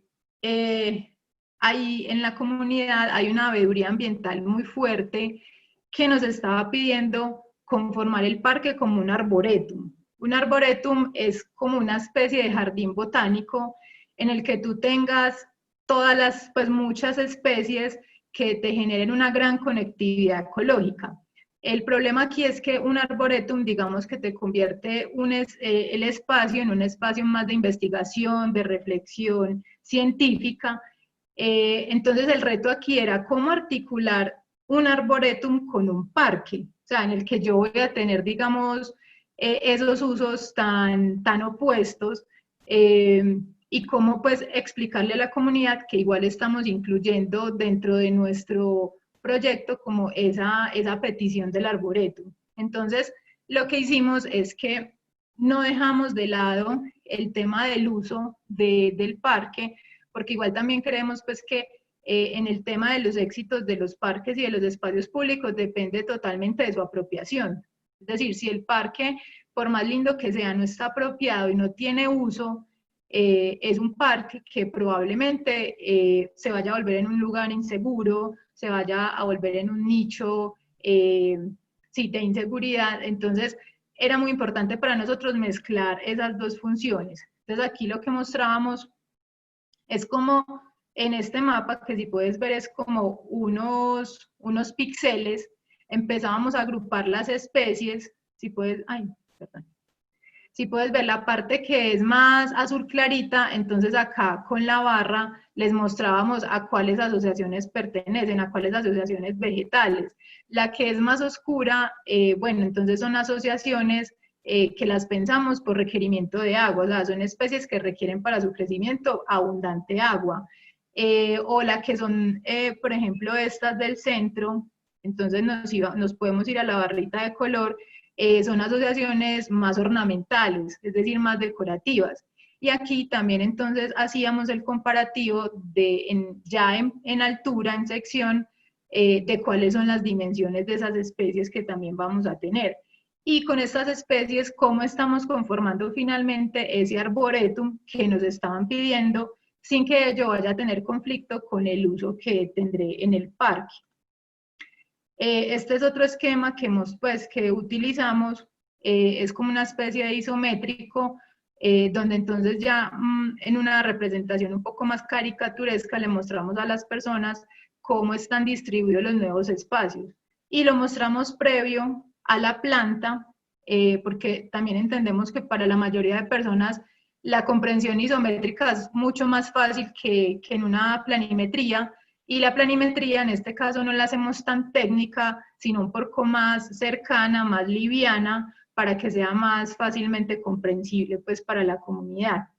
ahí en la comunidad hay una veeduría ambiental muy fuerte que nos estaba pidiendo conformar el parque como un arboretum. Un arboretum es como una especie de jardín botánico en el que tú tengas todas las, pues muchas especies que te generen una gran conectividad ecológica. El problema aquí es que un arboretum, digamos que te convierte el espacio en un espacio más de investigación, de reflexión científica. Entonces el reto aquí era cómo articular un arboretum con un parque, o sea, en el que yo voy a tener, digamos, esos usos tan opuestos, y cómo pues explicarle a la comunidad que igual estamos incluyendo dentro de nuestro proyecto como esa petición del arboretum. Entonces, lo que hicimos es que no dejamos de lado el tema del uso del parque, porque igual también creemos pues que en el tema de los éxitos de los parques y de los espacios públicos depende totalmente de su apropiación. Es decir, si el parque, por más lindo que sea, no está apropiado y no tiene uso, es un parque que probablemente se vaya a volver en un lugar inseguro, se vaya a volver en un nicho sí, de inseguridad. Entonces, era muy importante para nosotros mezclar esas dos funciones. Entonces, aquí lo que mostrábamos es como en este mapa, que si puedes ver es como unos píxeles, empezábamos a agrupar las especies, si puedes, ay, perdón. Si puedes ver la parte que es más azul clarita, entonces acá con la barra les mostrábamos a cuáles asociaciones pertenecen, a cuáles asociaciones vegetales. La que es más oscura, bueno, entonces son asociaciones que las pensamos por requerimiento de agua, o sea, son especies que requieren para su crecimiento abundante agua. O la que son, por ejemplo, estas del centro, entonces nos podemos ir a la barrita de color, son asociaciones más ornamentales, es decir, más decorativas. Y aquí también entonces hacíamos el comparativo ya en altura, en sección, de cuáles son las dimensiones de esas especies que también vamos a tener. Y con estas especies, cómo estamos conformando finalmente ese arboretum que nos estaban pidiendo, sin que ello vaya a tener conflicto con el uso que tendré en el parque. Este es otro esquema que utilizamos, es como una especie de isométrico, donde entonces ya en una representación un poco más caricaturesca le mostramos a las personas cómo están distribuidos los nuevos espacios. Y lo mostramos previo a la planta, porque también entendemos que para la mayoría de personas la comprensión isométrica es mucho más fácil que en una planimetría, y la planimetría en este caso no la hacemos tan técnica, sino un poco más cercana, más liviana, para que sea más fácilmente comprensible pues para la comunidad.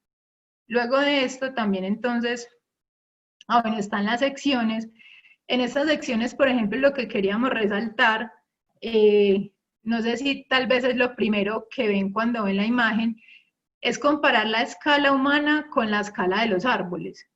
Luego de esto también entonces, bueno, están las secciones. En estas secciones, por ejemplo, lo que queríamos resaltar, no sé si tal vez es lo primero que ven cuando ven la imagen, es comparar la escala humana con la escala de los árboles.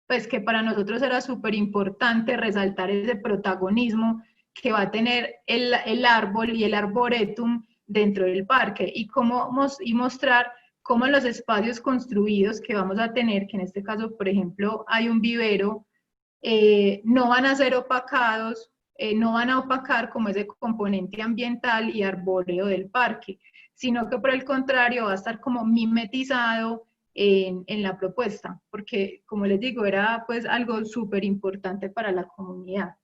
Pues que para nosotros era súper importante resaltar ese protagonismo que va a tener el árbol y el arboretum dentro del parque, y mostrar cómo los espacios construidos que vamos a tener, que en este caso, por ejemplo, hay un vivero, no van a ser opacados, no van a opacar como ese componente ambiental y arbóreo del parque, sino que por el contrario va a estar como mimetizado en la propuesta, porque como les digo, era pues algo súper importante para la comunidad.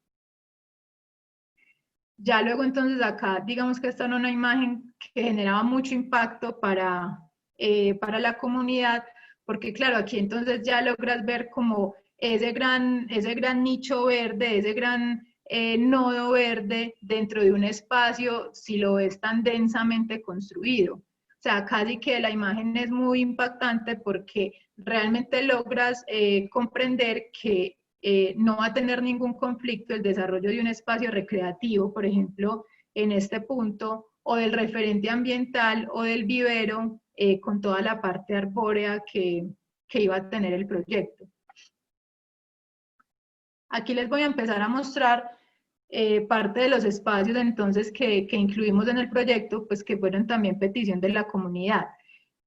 Ya luego entonces acá, digamos que esta era una imagen que generaba mucho impacto para la comunidad, porque claro, aquí entonces ya logras ver como ese gran nicho verde, ese gran nodo verde dentro de un espacio, si lo ves tan densamente construido. O sea, casi que la imagen es muy impactante porque realmente logras comprender que no va a tener ningún conflicto el desarrollo de un espacio recreativo, por ejemplo, en este punto, o del referente ambiental o del vivero, con toda la parte arbórea que iba a tener el proyecto. Aquí les voy a empezar a mostrar parte de los espacios entonces que incluimos en el proyecto, pues que fueron también petición de la comunidad.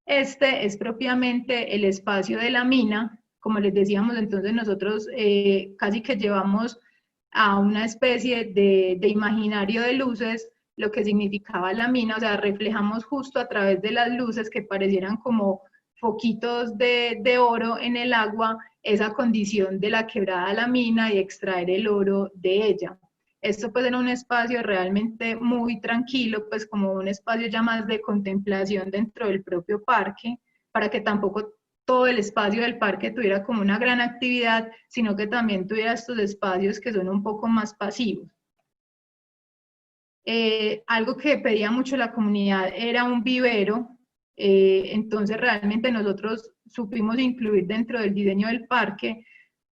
Este es propiamente el espacio de la mina. Como les decíamos, entonces nosotros casi que llevamos a una especie de imaginario de luces lo que significaba la mina, o sea, reflejamos justo a través de las luces que parecieran como foquitos de oro en el agua esa condición de la quebrada de la mina y extraer el oro de ella. Esto pues era un espacio realmente muy tranquilo, pues como un espacio ya más de contemplación dentro del propio parque, para que tampoco todo el espacio del parque tuviera como una gran actividad, sino que también tuviera estos espacios que son un poco más pasivos. Algo que pedía mucho la comunidad era un vivero, entonces realmente nosotros supimos incluir dentro del diseño del parque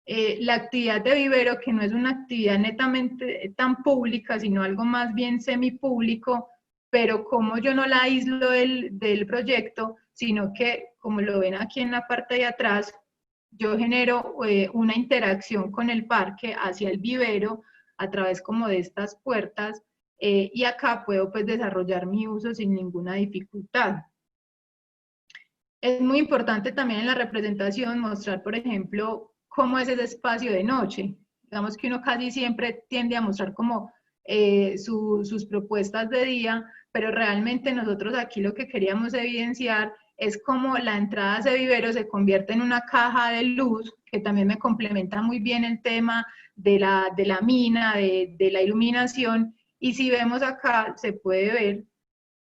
la actividad de vivero, que no es una actividad netamente tan pública, sino algo más bien semipúblico, pero como yo no la aíslo del proyecto, sino que, como lo ven aquí en la parte de atrás, yo genero una interacción con el parque hacia el vivero a través como de estas puertas, y acá puedo pues desarrollar mi uso sin ninguna dificultad. Es muy importante también en la representación mostrar, por ejemplo, cómo es ese espacio de noche. Digamos que uno casi siempre tiende a mostrar como sus propuestas de día, pero realmente nosotros aquí lo que queríamos evidenciar es cómo la entrada a ese vivero se convierte en una caja de luz, que también me complementa muy bien el tema de la mina, de la iluminación, y si vemos acá se puede ver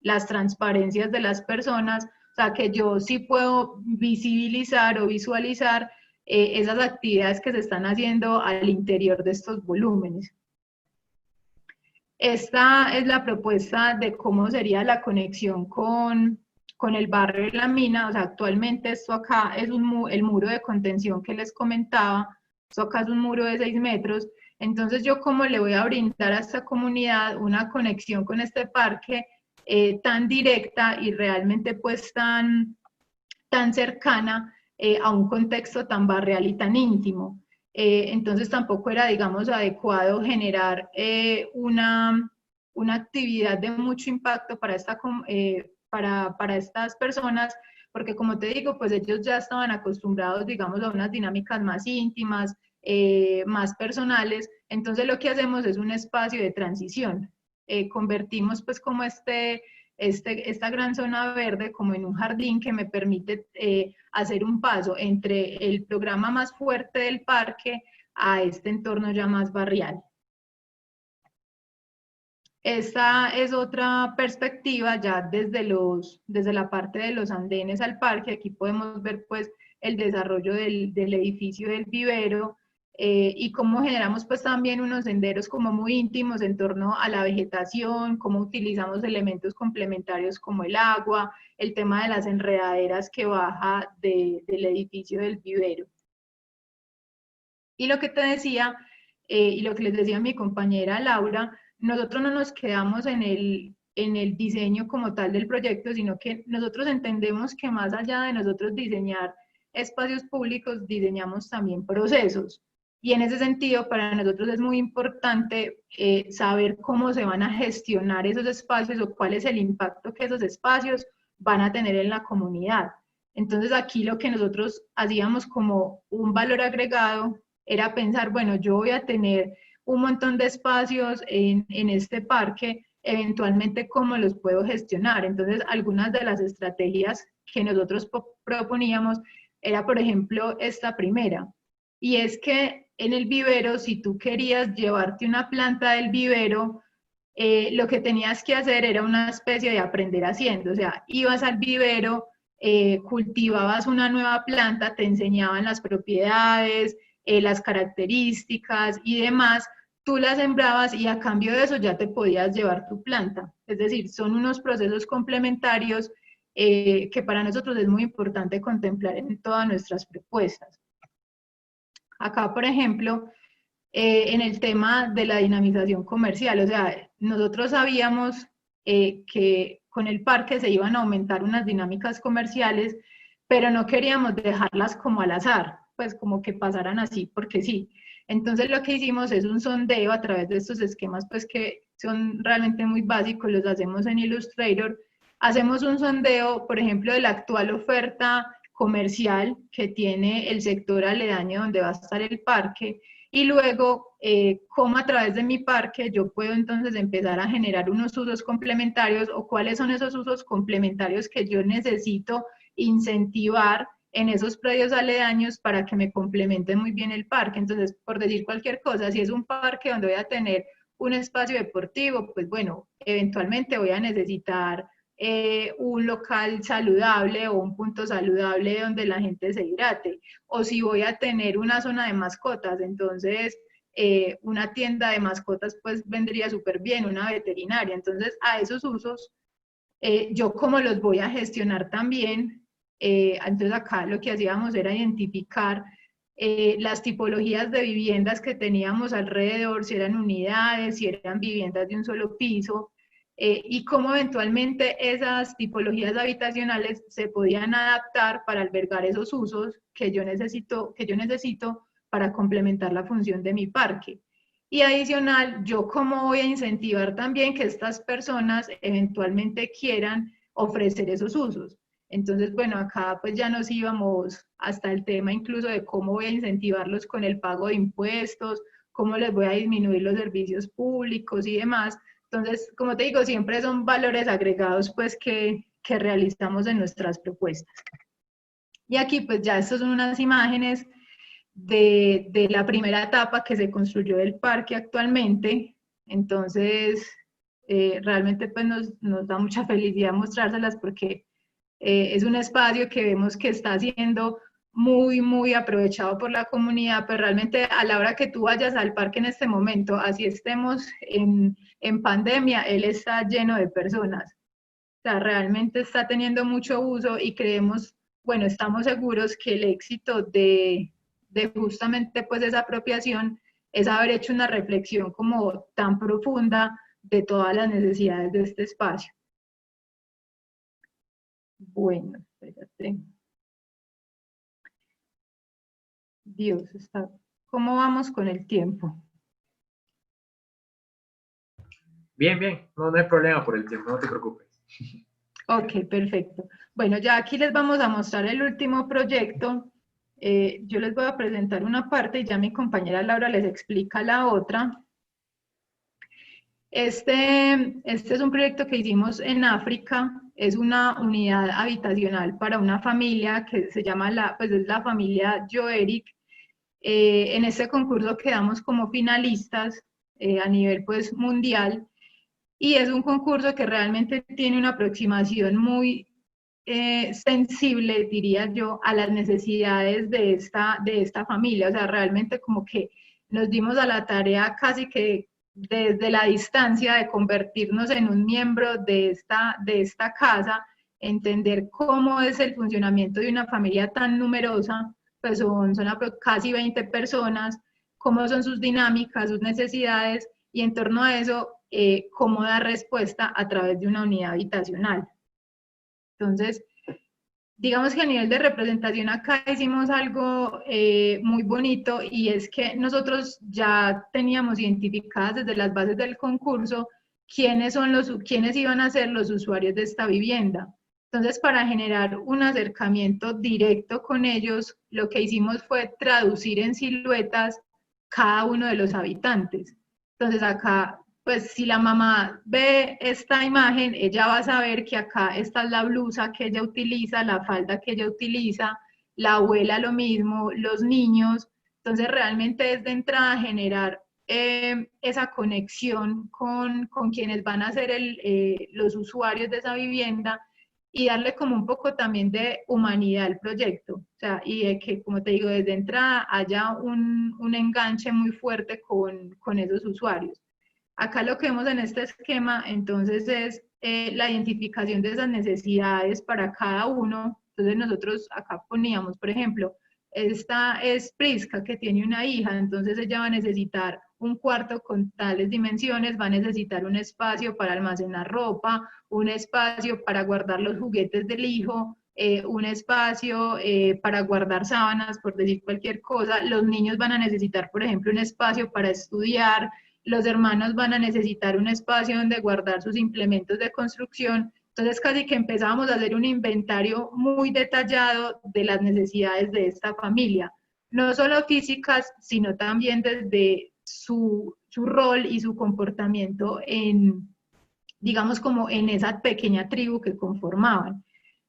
las transparencias de las personas, o sea que yo sí puedo visibilizar o visualizar esas actividades que se están haciendo al interior de estos volúmenes. Esta es la propuesta de cómo sería la conexión con el barrio de la mina. O sea, actualmente esto acá es el muro de contención que les comentaba, esto acá es un muro de 6 metros, entonces yo cómo le voy a brindar a esta comunidad una conexión con este parque tan directa y realmente pues tan cercana a un contexto tan barrial y tan íntimo. Entonces tampoco era, digamos, adecuado generar una actividad de mucho impacto para estas personas, porque como te digo, pues ellos ya estaban acostumbrados, digamos, a unas dinámicas más íntimas, más personales. Entonces lo que hacemos es un espacio de transición. Convertimos pues como esta gran zona verde como en un jardín que me permite hacer un paso entre el programa más fuerte del parque a este entorno ya más barrial. Esta es otra perspectiva ya desde la parte de los andenes al parque. Aquí podemos ver pues el desarrollo del edificio del vivero, y cómo generamos pues también unos senderos como muy íntimos en torno a la vegetación, cómo utilizamos elementos complementarios como el agua, el tema de las enredaderas que baja del edificio del vivero. Y lo que te decía, y lo que les decía a mi compañera Laura, nosotros no nos quedamos en el diseño como tal del proyecto, sino que nosotros entendemos que más allá de nosotros diseñar espacios públicos, diseñamos también procesos. Y en ese sentido, para nosotros es muy importante saber cómo se van a gestionar esos espacios o cuál es el impacto que esos espacios van a tener en la comunidad. Entonces aquí lo que nosotros hacíamos como un valor agregado era pensar, bueno, yo voy a tener un montón de espacios en este parque, eventualmente cómo los puedo gestionar. Entonces, algunas de las estrategias que nosotros proponíamos era, por ejemplo, esta primera, y es que en el vivero, si tú querías llevarte una planta del vivero, lo que tenías que hacer era una especie de aprender haciendo, o sea, ibas al vivero, cultivabas una nueva planta, te enseñaban las propiedades, las características y demás, tú la sembrabas y a cambio de eso ya te podías llevar tu planta. Es decir, son unos procesos complementarios que para nosotros es muy importante contemplar en todas nuestras propuestas. Acá, por ejemplo, en el tema de la dinamización comercial, o sea, nosotros sabíamos que con el parque se iban a aumentar unas dinámicas comerciales, pero no queríamos dejarlas como al azar, pues como que pasaran así, porque sí. Entonces lo que hicimos es un sondeo a través de estos esquemas, pues que son realmente muy básicos, los hacemos en Illustrator. Hacemos un sondeo, por ejemplo, de la actual oferta comercial que tiene el sector aledaño donde va a estar el parque, y luego cómo a través de mi parque yo puedo entonces empezar a generar unos usos complementarios, o cuáles son esos usos complementarios que yo necesito incentivar en esos predios aledaños para que me complementen muy bien el parque. Entonces, por decir cualquier cosa, si es un parque donde voy a tener un espacio deportivo, pues bueno, eventualmente voy a necesitar un local saludable o un punto saludable donde la gente se hidrate. O si voy a tener una zona de mascotas, entonces una tienda de mascotas pues vendría súper bien, una veterinaria. Entonces, a esos usos, yo cómo los voy a gestionar también. Entonces acá lo que hacíamos era identificar las tipologías de viviendas que teníamos alrededor, si eran unidades, si eran viviendas de un solo piso, y cómo eventualmente esas tipologías habitacionales se podían adaptar para albergar esos usos que yo necesito para complementar la función de mi parque. Y adicional, yo cómo voy a incentivar también que estas personas eventualmente quieran ofrecer esos usos. Entonces, bueno, acá pues ya nos íbamos hasta el tema incluso de cómo voy a incentivarlos con el pago de impuestos, cómo les voy a disminuir los servicios públicos y demás. Entonces, como te digo, siempre son valores agregados pues que realizamos en nuestras propuestas. Y aquí pues ya estas son unas imágenes de la primera etapa que se construyó del parque actualmente. Entonces, realmente pues nos da mucha felicidad mostrárselas porque es un espacio que vemos que está siendo muy aprovechado por la comunidad, pero realmente a la hora que tú vayas al parque en este momento, así estemos en pandemia, él está lleno de personas. O sea, realmente está teniendo mucho uso y creemos, bueno, estamos seguros que el éxito de justamente pues esa apropiación es haber hecho una reflexión como tan profunda de todas las necesidades de este espacio. Bueno, espérate. Dios, está. ¿Cómo vamos con el tiempo? Bien, no hay problema por el tiempo, no te preocupes. Ok, perfecto. Bueno, ya aquí les vamos a mostrar el último proyecto. Yo les voy a presentar una parte y ya mi compañera Laura les explica la otra. Este es un proyecto que hicimos en África, es una unidad habitacional para una familia que se llama es la familia Joeric. En este concurso quedamos como finalistas a nivel pues mundial y es un concurso que realmente tiene una aproximación muy sensible, diría yo, a las necesidades de esta familia. O sea, realmente como que nos dimos a la tarea casi que desde la distancia de convertirnos en un miembro de esta casa, entender cómo es el funcionamiento de una familia tan numerosa, pues son casi 20 personas, cómo son sus dinámicas, sus necesidades, y en torno a eso, cómo dar respuesta a través de una unidad habitacional. Entonces, digamos que a nivel de representación acá hicimos algo muy bonito, y es que nosotros ya teníamos identificadas desde las bases del concurso quiénes iban a ser los usuarios de esta vivienda. Entonces, para generar un acercamiento directo con ellos, lo que hicimos fue traducir en siluetas cada uno de los habitantes. Entonces acá, pues si la mamá ve esta imagen, ella va a saber que acá esta es la blusa que ella utiliza, la falda que ella utiliza, la abuela lo mismo, los niños. Entonces realmente es de entrada generar esa conexión con quienes van a ser los usuarios de esa vivienda, y darle como un poco también de humanidad al proyecto. O sea, y de que, como te digo, desde entrada haya un enganche muy fuerte con esos usuarios. Acá lo que vemos en este esquema, entonces, es la identificación de esas necesidades para cada uno. Entonces nosotros acá poníamos, por ejemplo, esta es Prisca, que tiene una hija, entonces ella va a necesitar un cuarto con tales dimensiones, va a necesitar un espacio para almacenar ropa, un espacio para guardar los juguetes del hijo, un espacio para guardar sábanas, por decir cualquier cosa. Los niños van a necesitar, por ejemplo, un espacio para estudiar, los hermanos van a necesitar un espacio donde guardar sus implementos de construcción. Entonces casi que empezamos a hacer un inventario muy detallado de las necesidades de esta familia, no solo físicas, sino también desde su rol y su comportamiento digamos como en esa pequeña tribu que conformaban.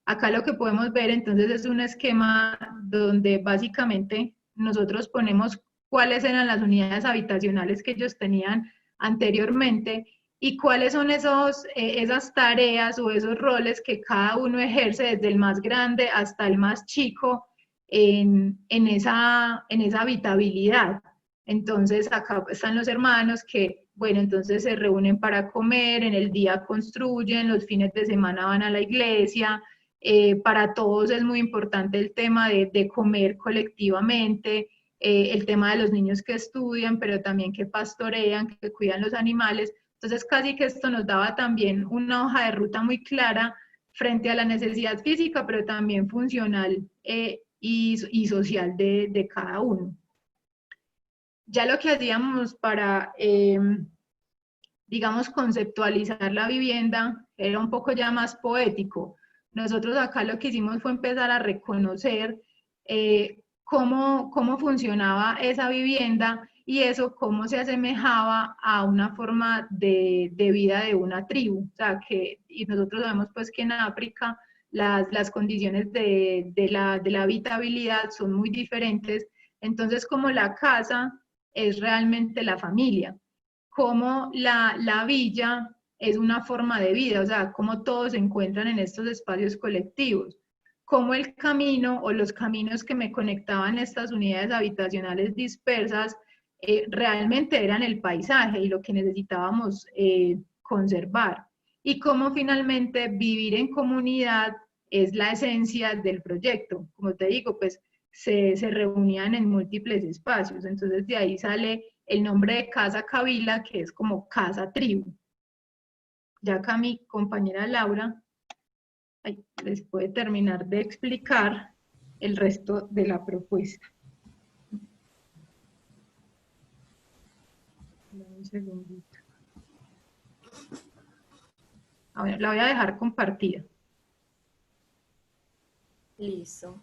Acá lo que podemos ver entonces es un esquema donde básicamente nosotros ponemos cuáles eran las unidades habitacionales que ellos tenían anteriormente y cuáles son esas tareas o esos roles que cada uno ejerce desde el más grande hasta el más chico en esa habitabilidad. Entonces acá están los hermanos que, bueno, entonces se reúnen para comer, en el día construyen, los fines de semana van a la iglesia. Para todos es muy importante el tema de comer colectivamente, el tema de los niños que estudian, pero también que pastorean, que cuidan los animales. Entonces casi que esto nos daba también una hoja de ruta muy clara frente a la necesidad física, pero también funcional y social de cada uno. Ya lo que hacíamos para, digamos, conceptualizar la vivienda era un poco ya más poético. Nosotros acá lo que hicimos fue empezar a reconocer cómo funcionaba esa vivienda y eso cómo se asemejaba a una forma de vida de una tribu. O sea, y nosotros sabemos pues que en África las condiciones de la habitabilidad son muy diferentes. Entonces, como la casa es realmente la familia, como la villa es una forma de vida, o sea, cómo todos se encuentran en estos espacios colectivos, cómo el camino o los caminos que me conectaban a estas unidades habitacionales dispersas realmente eran el paisaje y lo que necesitábamos conservar, y cómo finalmente vivir en comunidad es la esencia del proyecto. Como te digo, pues se reunían en múltiples espacios, entonces de ahí sale el nombre de Casa Kabila, que es como Casa Tribu. Ya acá mi compañera Laura les puede terminar de explicar el resto de la propuesta. Un segundito. A ver, la voy a dejar compartida. Listo.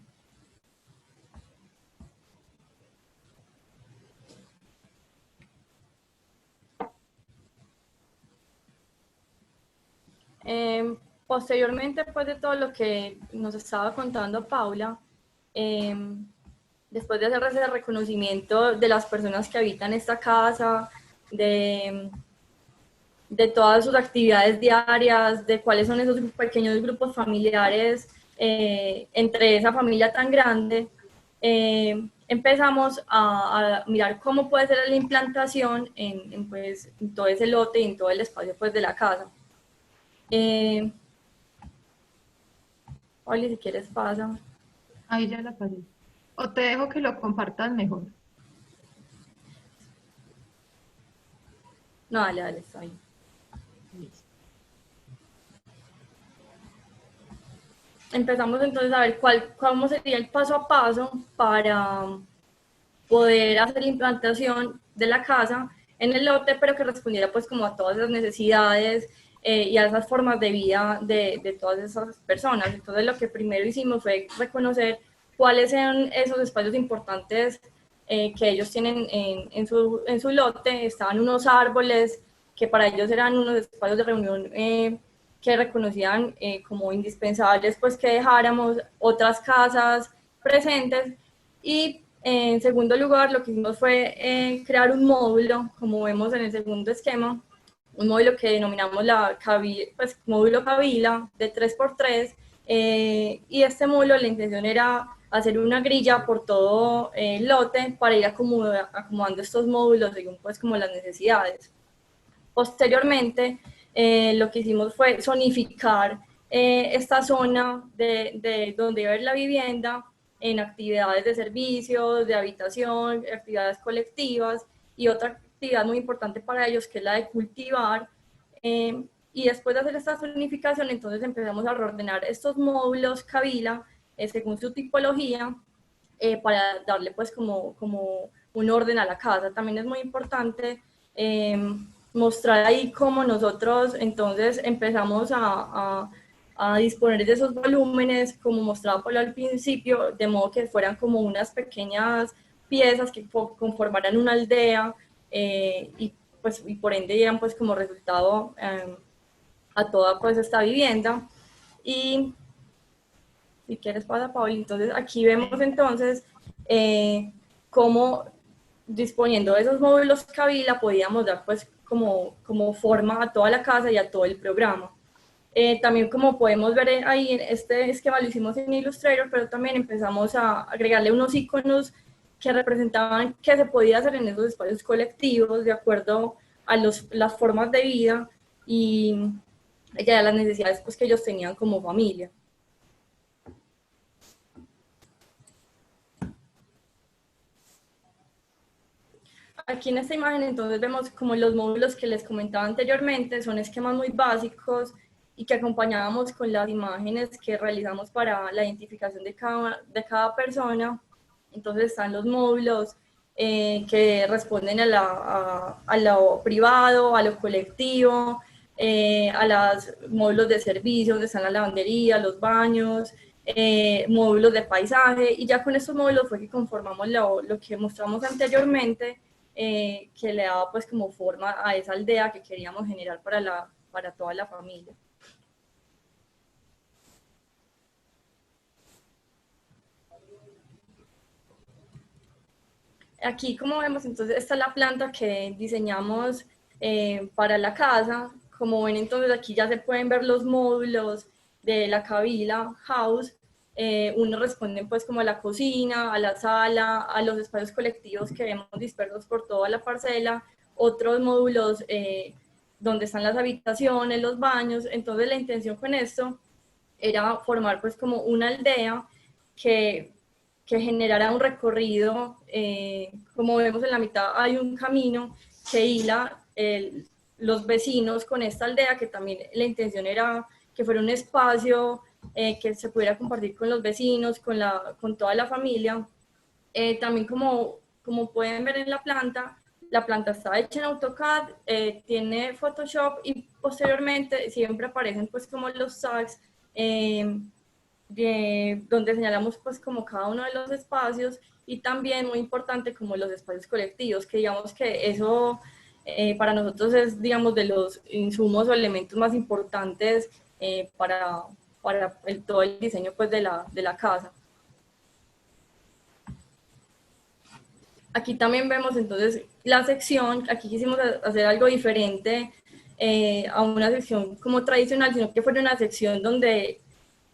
Posteriormente, pues de todo lo que nos estaba contando Paula, después de hacer ese reconocimiento de las personas que habitan esta casa, de todas sus actividades diarias, de cuáles son esos pequeños grupos familiares entre esa familia tan grande, empezamos a mirar cómo puede ser la implantación pues, en todo ese lote y en todo el espacio pues, de la casa. Oli, si quieres pasa. Ahí ya la pasé. O te dejo que lo compartas mejor. No, dale, está bien. Listo. Empezamos entonces a ver cómo sería el paso a paso para poder hacer la implantación de la casa en el lote, pero que respondiera pues como a todas esas necesidades y a esas formas de vida de todas esas personas. Entonces lo que primero hicimos fue reconocer cuáles eran esos espacios importantes que ellos tienen en su lote. Estaban unos árboles que para ellos eran unos espacios de reunión que reconocían como indispensables, pues que dejáramos otras casas presentes. Y en segundo lugar, lo que hicimos fue crear un módulo, como vemos en el segundo esquema, un módulo que denominamos pues, módulo Kabila de 3x3, y este módulo la intención era hacer una grilla por todo el lote para ir acomodando estos módulos según pues como las necesidades. Posteriormente, lo que hicimos fue zonificar esta zona de donde iba a haber la vivienda en actividades de servicios, de habitación, actividades colectivas y otra actividad muy importante para ellos que es la de cultivar. Y después de hacer esta zonificación, entonces empezamos a reordenar estos módulos Kabila según su tipología para darle pues como un orden a la casa. También es muy importante mostrar ahí cómo nosotros entonces empezamos a disponer de esos volúmenes, como mostraba Pablo al principio, de modo que fueran como unas pequeñas piezas que conformaran una aldea y por ende dieran pues como resultado a toda pues esta vivienda. Y Si quieres pasa, Pauli. Entonces aquí vemos entonces cómo disponiendo de esos módulos Kabila podíamos dar pues como forma a toda la casa y a todo el programa. También como podemos ver ahí, en este esquema lo hicimos en Illustrator, pero también empezamos a agregarle unos iconos que representaban qué se podía hacer en esos espacios colectivos de acuerdo a las formas de vida y ya las necesidades pues, que ellos tenían como familia. Aquí en esta imagen entonces vemos como los módulos que les comentaba anteriormente son esquemas muy básicos y que acompañábamos con las imágenes que realizamos para la identificación de cada persona. Entonces están los módulos que responden a lo privado, a lo colectivo, a los módulos de servicio, donde están la lavandería, los baños, módulos de paisaje, y ya con estos módulos fue que conformamos lo que mostramos anteriormente, que le daba pues como forma a esa aldea que queríamos generar para toda la familia. Aquí, como vemos, entonces esta es la planta que diseñamos para la casa. Como ven, entonces aquí ya se pueden ver los módulos de la Kabila House. Unos responden pues como a la cocina, a la sala, a los espacios colectivos que vemos dispersos por toda la parcela. Otros módulos donde están las habitaciones, los baños. Entonces la intención con esto era formar pues como una aldea que generara un recorrido, como vemos en la mitad hay un camino que hila los vecinos con esta aldea, que también la intención era que fuera un espacio que se pudiera compartir con los vecinos, con toda la familia. También como pueden ver en la planta está hecha en AutoCAD, tiene Photoshop y posteriormente siempre aparecen pues como los tags donde señalamos pues como cada uno de los espacios y también muy importante como los espacios colectivos, que digamos que eso para nosotros es digamos de los insumos o elementos más importantes para todo el diseño pues de la casa. Aquí también vemos entonces la sección, aquí quisimos hacer algo diferente a una sección como tradicional, sino que fuera una sección donde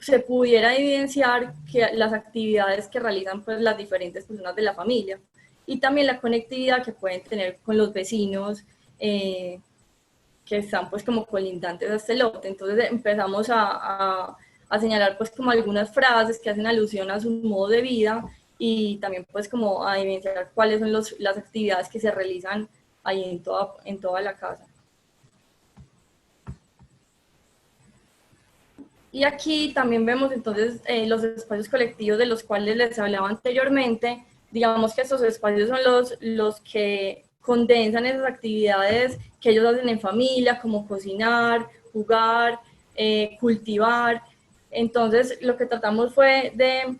se pudiera evidenciar las actividades que realizan pues, las diferentes personas de la familia y también la conectividad que pueden tener con los vecinos que están pues como colindantes a este lote. Entonces empezamos a señalar pues como algunas frases que hacen alusión a su modo de vida y también pues como a evidenciar cuáles son las actividades que se realizan ahí en toda la casa. Y aquí también vemos entonces los espacios colectivos de los cuales les hablaba anteriormente. Digamos que estos espacios son los que condensan esas actividades que ellos hacen en familia, como cocinar, jugar, cultivar. Entonces lo que tratamos fue de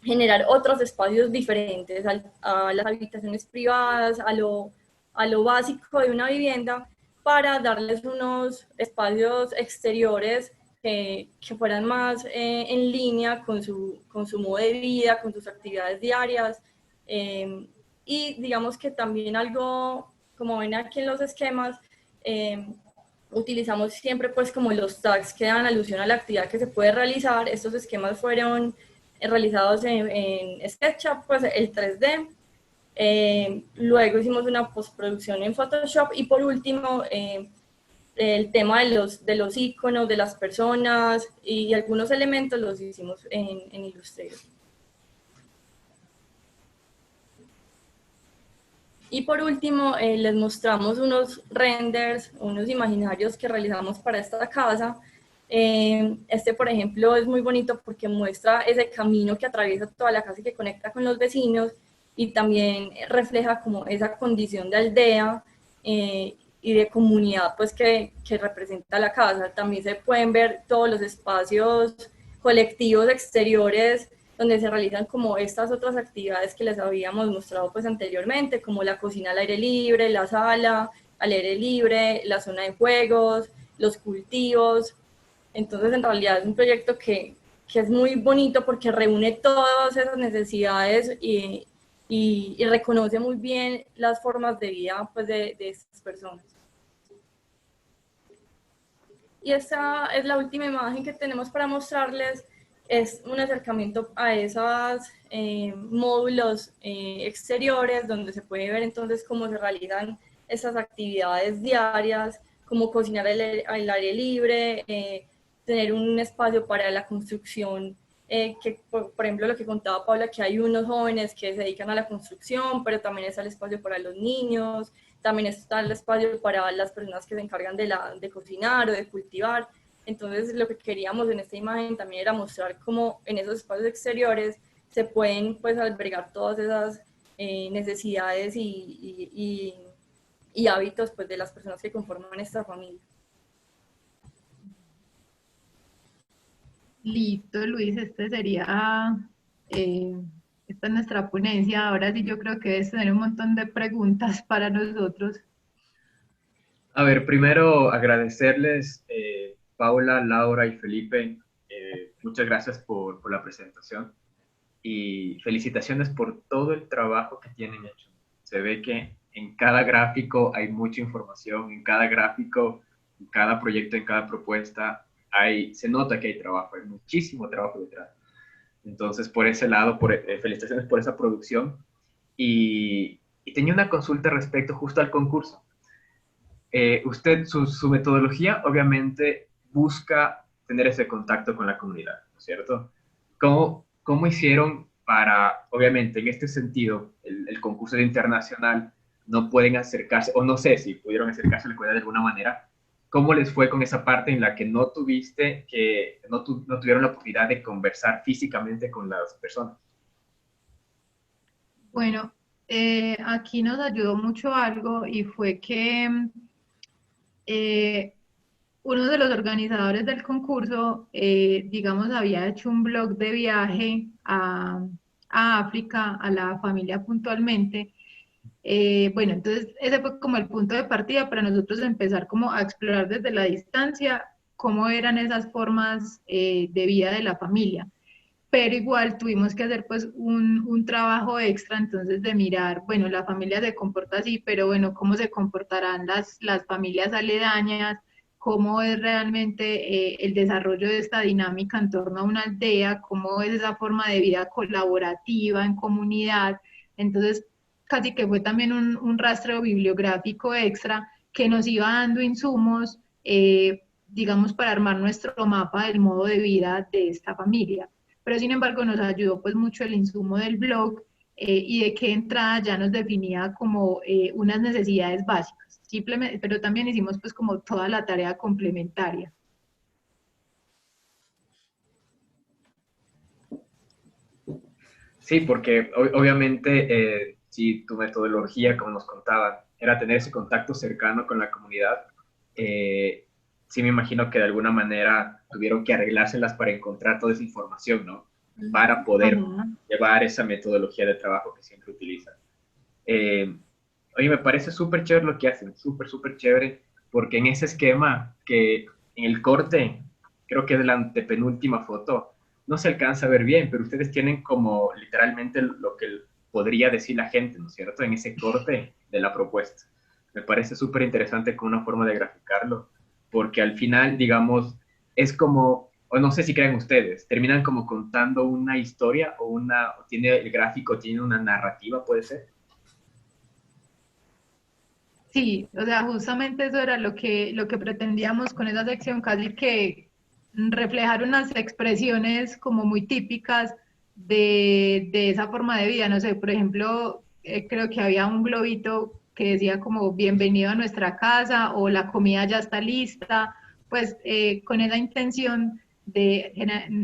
generar otros espacios diferentes a las habitaciones privadas, a lo básico de una vivienda, para darles unos espacios exteriores que fueran más en línea con su modo de vida, con sus actividades diarias. Y digamos que también algo, como ven aquí en los esquemas, utilizamos siempre pues como los tags que dan alusión a la actividad que se puede realizar. Estos esquemas fueron realizados en SketchUp, pues el 3D. Luego hicimos una postproducción en Photoshop y por último el tema de los iconos, de las personas y algunos elementos los hicimos en Illustrator. Y por último, les mostramos unos renders, unos imaginarios que realizamos para esta casa. Este, por ejemplo, es muy bonito porque muestra ese camino que atraviesa toda la casa y que conecta con los vecinos y también refleja como esa condición de aldea y de comunidad pues que representa la casa. También se pueden ver todos los espacios colectivos exteriores donde se realizan como estas otras actividades que les habíamos mostrado pues anteriormente, como la cocina al aire libre, la sala al aire libre, la zona de juegos, los cultivos. Entonces en realidad es un proyecto que que es muy bonito porque reúne todas esas necesidades y reconoce muy bien las formas de vida pues, de estas personas. Y esta es la última imagen que tenemos para mostrarles, es un acercamiento a esos módulos exteriores donde se puede ver entonces cómo se realizan estas actividades diarias, como cocinar al aire libre, tener un espacio para la construcción, que por ejemplo lo que contaba Paula, que hay unos jóvenes que se dedican a la construcción, pero también está el espacio para los niños, también está el espacio para las personas que se encargan de cocinar o de cultivar. Entonces lo que queríamos en esta imagen también era mostrar cómo en esos espacios exteriores se pueden pues albergar todas esas necesidades y hábitos pues de las personas que conforman esta familia. Listo, Luis, esta es nuestra ponencia. Ahora sí yo creo que debes tener un montón de preguntas para nosotros. A ver, primero agradecerles, Paula, Laura y Felipe, muchas gracias por la presentación y felicitaciones por todo el trabajo que tienen hecho. Se ve que en cada gráfico hay mucha información, en cada gráfico, en cada proyecto, en cada propuesta, se nota que hay trabajo, hay muchísimo trabajo detrás. Entonces, por ese lado, felicitaciones por esa producción. Y tenía una consulta respecto justo al concurso. Usted, su metodología, obviamente, busca tener ese contacto con la comunidad, ¿no es cierto? ¿Cómo hicieron para, obviamente, en este sentido, el concurso internacional no pueden acercarse, o no sé si pudieron acercarse a la comunidad de alguna manera? ¿Cómo les fue con esa parte en la que no tuvieron la oportunidad de conversar físicamente con las personas? Bueno, aquí nos ayudó mucho algo y fue que eh, uno de los organizadores del concurso, digamos, había hecho un blog de viaje a África, a la familia puntualmente. Bueno, entonces ese fue como el punto de partida para nosotros empezar como a explorar desde la distancia cómo eran esas formas de vida de la familia. Pero igual tuvimos que hacer pues un trabajo extra entonces de mirar, bueno, la familia se comporta así, pero bueno, cómo se comportarán las familias aledañas, cómo es realmente el desarrollo de esta dinámica en torno a una aldea, cómo es esa forma de vida colaborativa en comunidad. Entonces, casi que fue también un rastreo bibliográfico extra que nos iba dando insumos, digamos, para armar nuestro mapa del modo de vida de esta familia. Pero sin embargo nos ayudó pues mucho el insumo del blog y de qué entrada ya nos definía como unas necesidades básicas. Simplemente, pero también hicimos pues como toda la tarea complementaria. Sí, porque obviamente, si tu metodología, como nos contaban, era tener ese contacto cercano con la comunidad, sí me imagino que de alguna manera tuvieron que arreglárselas para encontrar toda esa información, ¿no? Para poder llevar esa metodología de trabajo que siempre utilizan. Oye, me parece súper chévere lo que hacen, súper chévere, porque en ese esquema que en el corte, creo que es la antepenúltima foto, no se alcanza a ver bien, pero ustedes tienen como literalmente lo que podría decir la gente, ¿no es cierto? En ese corte de la propuesta. Me parece súper interesante como una forma de graficarlo, porque al final, digamos, es como, o no sé si creen ustedes, terminan como contando una historia o tiene el gráfico, tiene una narrativa, puede ser. Sí, o sea, justamente eso era lo que pretendíamos con esa sección, casi que reflejar unas expresiones como muy típicas de esa forma de vida. No sé, por ejemplo, creo que había un globito que decía como bienvenido a nuestra casa o la comida ya está lista, pues con esa intención de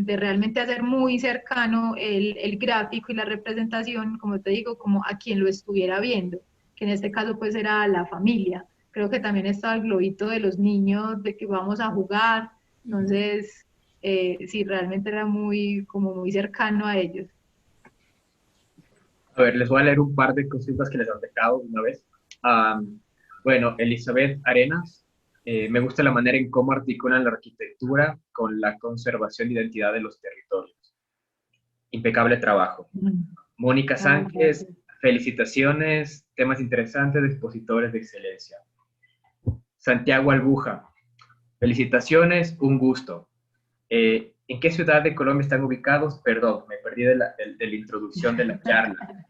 realmente hacer muy cercano el gráfico y la representación, como te digo, como a quien lo estuviera viendo, que en este caso pues era la familia. Creo que también estaba el globito de los niños, de que vamos a jugar, entonces sí, realmente era como muy cercano a ellos. A ver, les voy a leer un par de cositas que les han dejado una vez. Bueno, Elizabeth Arenas, me gusta la manera en cómo articulan la arquitectura con la conservación de identidad de los territorios. impecable trabajo. Mónica Sánchez, felicitaciones, temas interesantes, expositores de excelencia. Santiago Albuja, felicitaciones, un gusto. ¿En qué ciudad de Colombia están ubicados? Perdón, me perdí de la introducción de la charla.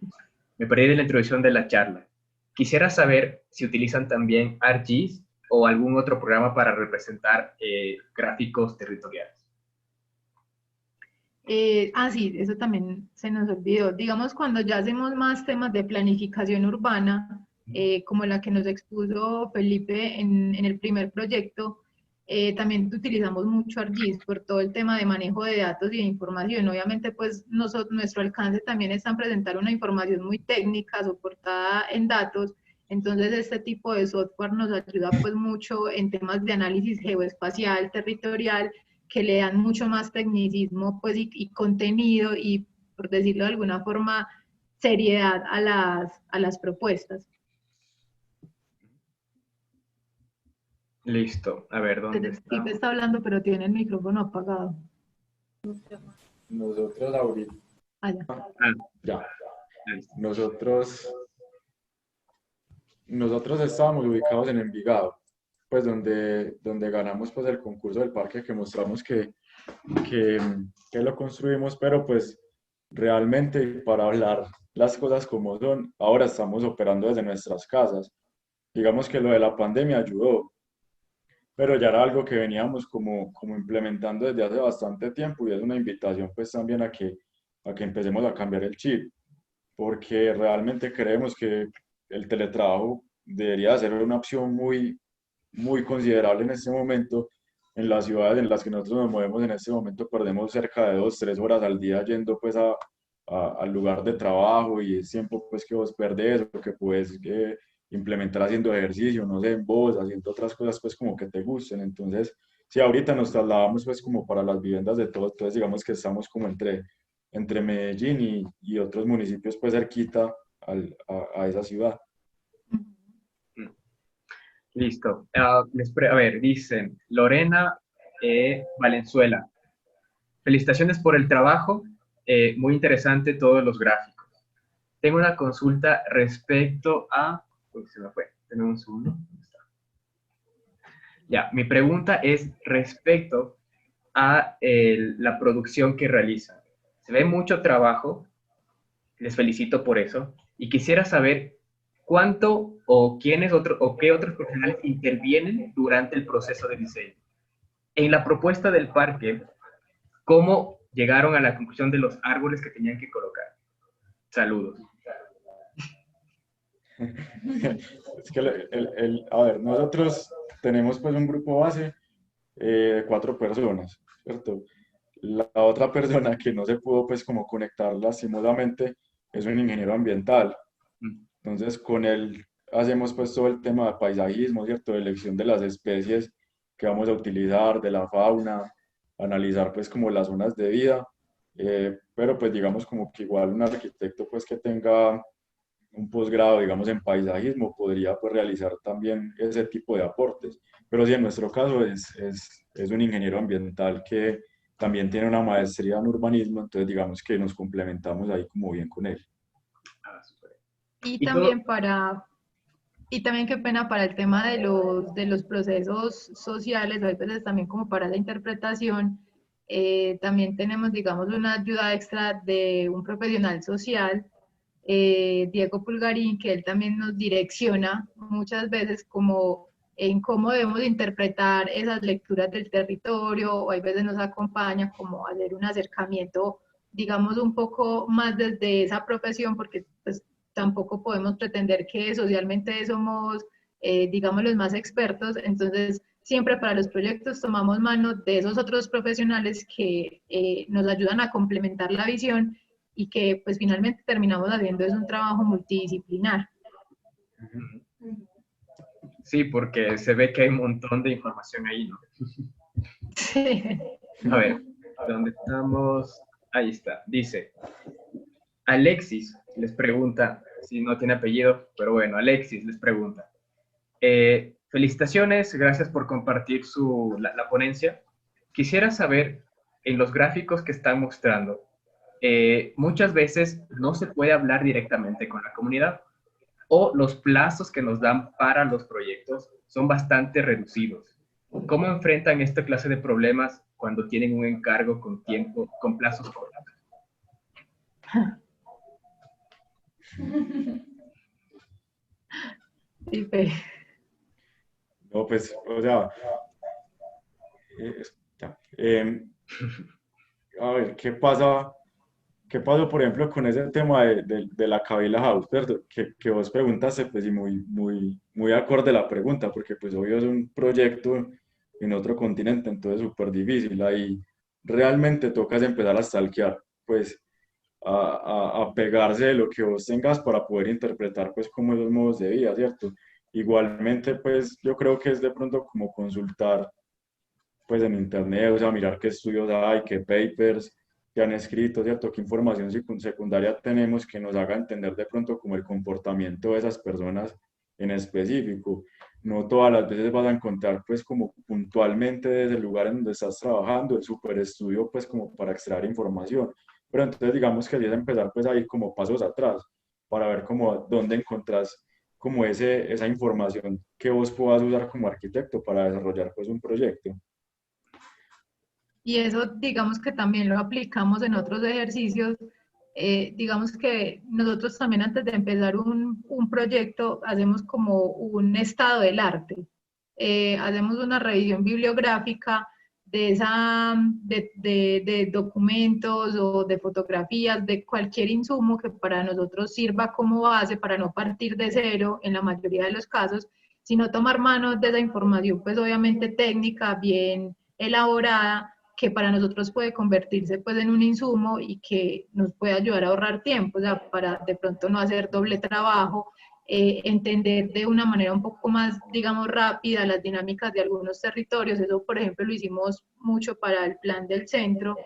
Me perdí de la introducción de la charla. Quisiera saber si utilizan también ArcGIS o algún otro programa para representar gráficos territoriales. Sí, eso también se nos olvidó. Digamos, cuando ya hacemos más temas de planificación urbana, como la que nos expuso Felipe en el primer proyecto, también utilizamos mucho ArcGIS por todo el tema de manejo de datos y de información. Obviamente, pues nuestro alcance también está en presentar una información muy técnica, soportada en datos. Entonces, este tipo de software nos ayuda pues mucho en temas de análisis geoespacial, territorial, que le dan mucho más tecnicismo pues, y contenido y, por decirlo de alguna forma, seriedad a las propuestas. Listo. A ver, ¿dónde está? Felipe está hablando, pero tiene el micrófono apagado. Nosotros ahorita... Allá. Ya. Nosotros estábamos ubicados en Envigado, pues donde ganamos pues el concurso del parque, que mostramos que lo construimos, pero pues realmente, para hablar las cosas como son, ahora estamos operando desde nuestras casas. Digamos que lo de la pandemia ayudó, pero ya era algo que veníamos como implementando desde hace bastante tiempo, y es una invitación pues también a que empecemos a cambiar el chip, porque realmente creemos que el teletrabajo debería ser una opción muy considerable en este momento. En las ciudades en las que nosotros nos movemos en este momento perdemos cerca de 2, 3 horas al día yendo pues al lugar de trabajo, y es tiempo pues que vos perdés o que puedes implementar haciendo ejercicio, no sé, en vos, haciendo otras cosas pues como que te gusten. Entonces, si ahorita nos trasladamos pues como para las viviendas de todos, entonces digamos que estamos como entre Medellín y otros municipios pues cerquita a esa ciudad. Listo. A ver, dicen Lorena Valenzuela. Felicitaciones por el trabajo. Muy interesante todos los gráficos. Tengo una consulta respecto a... Uy, se me fue. Tenemos un segundo. ¿Dónde está? Ya, mi pregunta es respecto a la producción que realizan. Se ve mucho trabajo. Les felicito por eso. Y quisiera saber cuánto o quiénes o qué otros profesionales intervienen durante el proceso de diseño. En la propuesta del parque, ¿cómo llegaron a la conclusión de los árboles que tenían que colocar? Saludos. Es que a ver, nosotros tenemos pues un grupo base de 4 personas, ¿cierto? La otra persona que no se pudo pues como conectar lastimosamente es un ingeniero ambiental. Entonces con él hacemos pues todo el tema de paisajismo, ¿cierto? De elección de las especies que vamos a utilizar, de la fauna, analizar pues como las zonas de vida, pero pues digamos como que igual un arquitecto pues que tenga un posgrado, digamos, en paisajismo, podría pues realizar también ese tipo de aportes. Pero sí, en nuestro caso es un ingeniero ambiental que también tiene una maestría en urbanismo, entonces digamos que nos complementamos ahí como bien con él. Y también qué pena para el tema de los procesos sociales, a veces también como para la interpretación, también tenemos, digamos, una ayuda extra de un profesional social, Diego Pulgarín, que él también nos direcciona muchas veces como en cómo debemos interpretar esas lecturas del territorio, o hay veces nos acompaña como a hacer un acercamiento, digamos, un poco más desde esa profesión, porque pues tampoco podemos pretender que socialmente somos, digamos, los más expertos. Entonces, siempre para los proyectos tomamos mano de esos otros profesionales que nos ayudan a complementar la visión, y que pues finalmente terminamos haciendo es un trabajo multidisciplinar. Sí, porque se ve que hay un montón de información ahí, ¿no? Sí. A ver, ¿dónde estamos? Ahí está. Dice, Alexis les pregunta, si no tiene apellido, pero bueno, Alexis les pregunta. Felicitaciones, gracias por compartir la ponencia. Quisiera saber, en los gráficos que están mostrando, muchas veces no se puede hablar directamente con la comunidad o los plazos que nos dan para los proyectos son bastante reducidos. ¿Cómo enfrentan esta clase de problemas cuando tienen un encargo con tiempo, con plazos cortos? Sí, Fe. No, pues, o sea, ya. A ver, ¿qué pasó, por ejemplo, con ese tema de la Kabila House, ¿cierto? Que vos preguntaste, pues, y muy acorde la pregunta, porque, pues, obvio es un proyecto en otro continente, entonces súper difícil. Ahí realmente tocas empezar a stalkear, pues, a pegarse de lo que vos tengas para poder interpretar, pues, como esos modos de vida, ¿cierto? Igualmente, pues, yo creo que es de pronto como consultar pues en internet, o sea, mirar qué estudios hay, qué papers se han escrito, ¿cierto? Qué información secundaria tenemos que nos haga entender de pronto como el comportamiento de esas personas en específico. No todas las veces vas a encontrar pues como puntualmente desde el lugar en donde estás trabajando el super estudio pues como para extraer información, pero entonces digamos que es empezar pues a ir como pasos atrás para ver como dónde encontrás como esa información que vos puedas usar como arquitecto para desarrollar pues un proyecto. Y eso, digamos que también lo aplicamos en otros ejercicios. Digamos que nosotros también antes de empezar un proyecto hacemos como un estado del arte. Hacemos una revisión bibliográfica de documentos o de fotografías, de cualquier insumo que para nosotros sirva como base para no partir de cero en la mayoría de los casos, sino tomar mano de esa información, pues obviamente técnica, bien elaborada, que para nosotros puede convertirse pues en un insumo y que nos puede ayudar a ahorrar tiempo, o sea, para de pronto no hacer doble trabajo, entender de una manera un poco más, digamos, rápida las dinámicas de algunos territorios. Eso, por ejemplo, lo hicimos mucho para el plan del centro,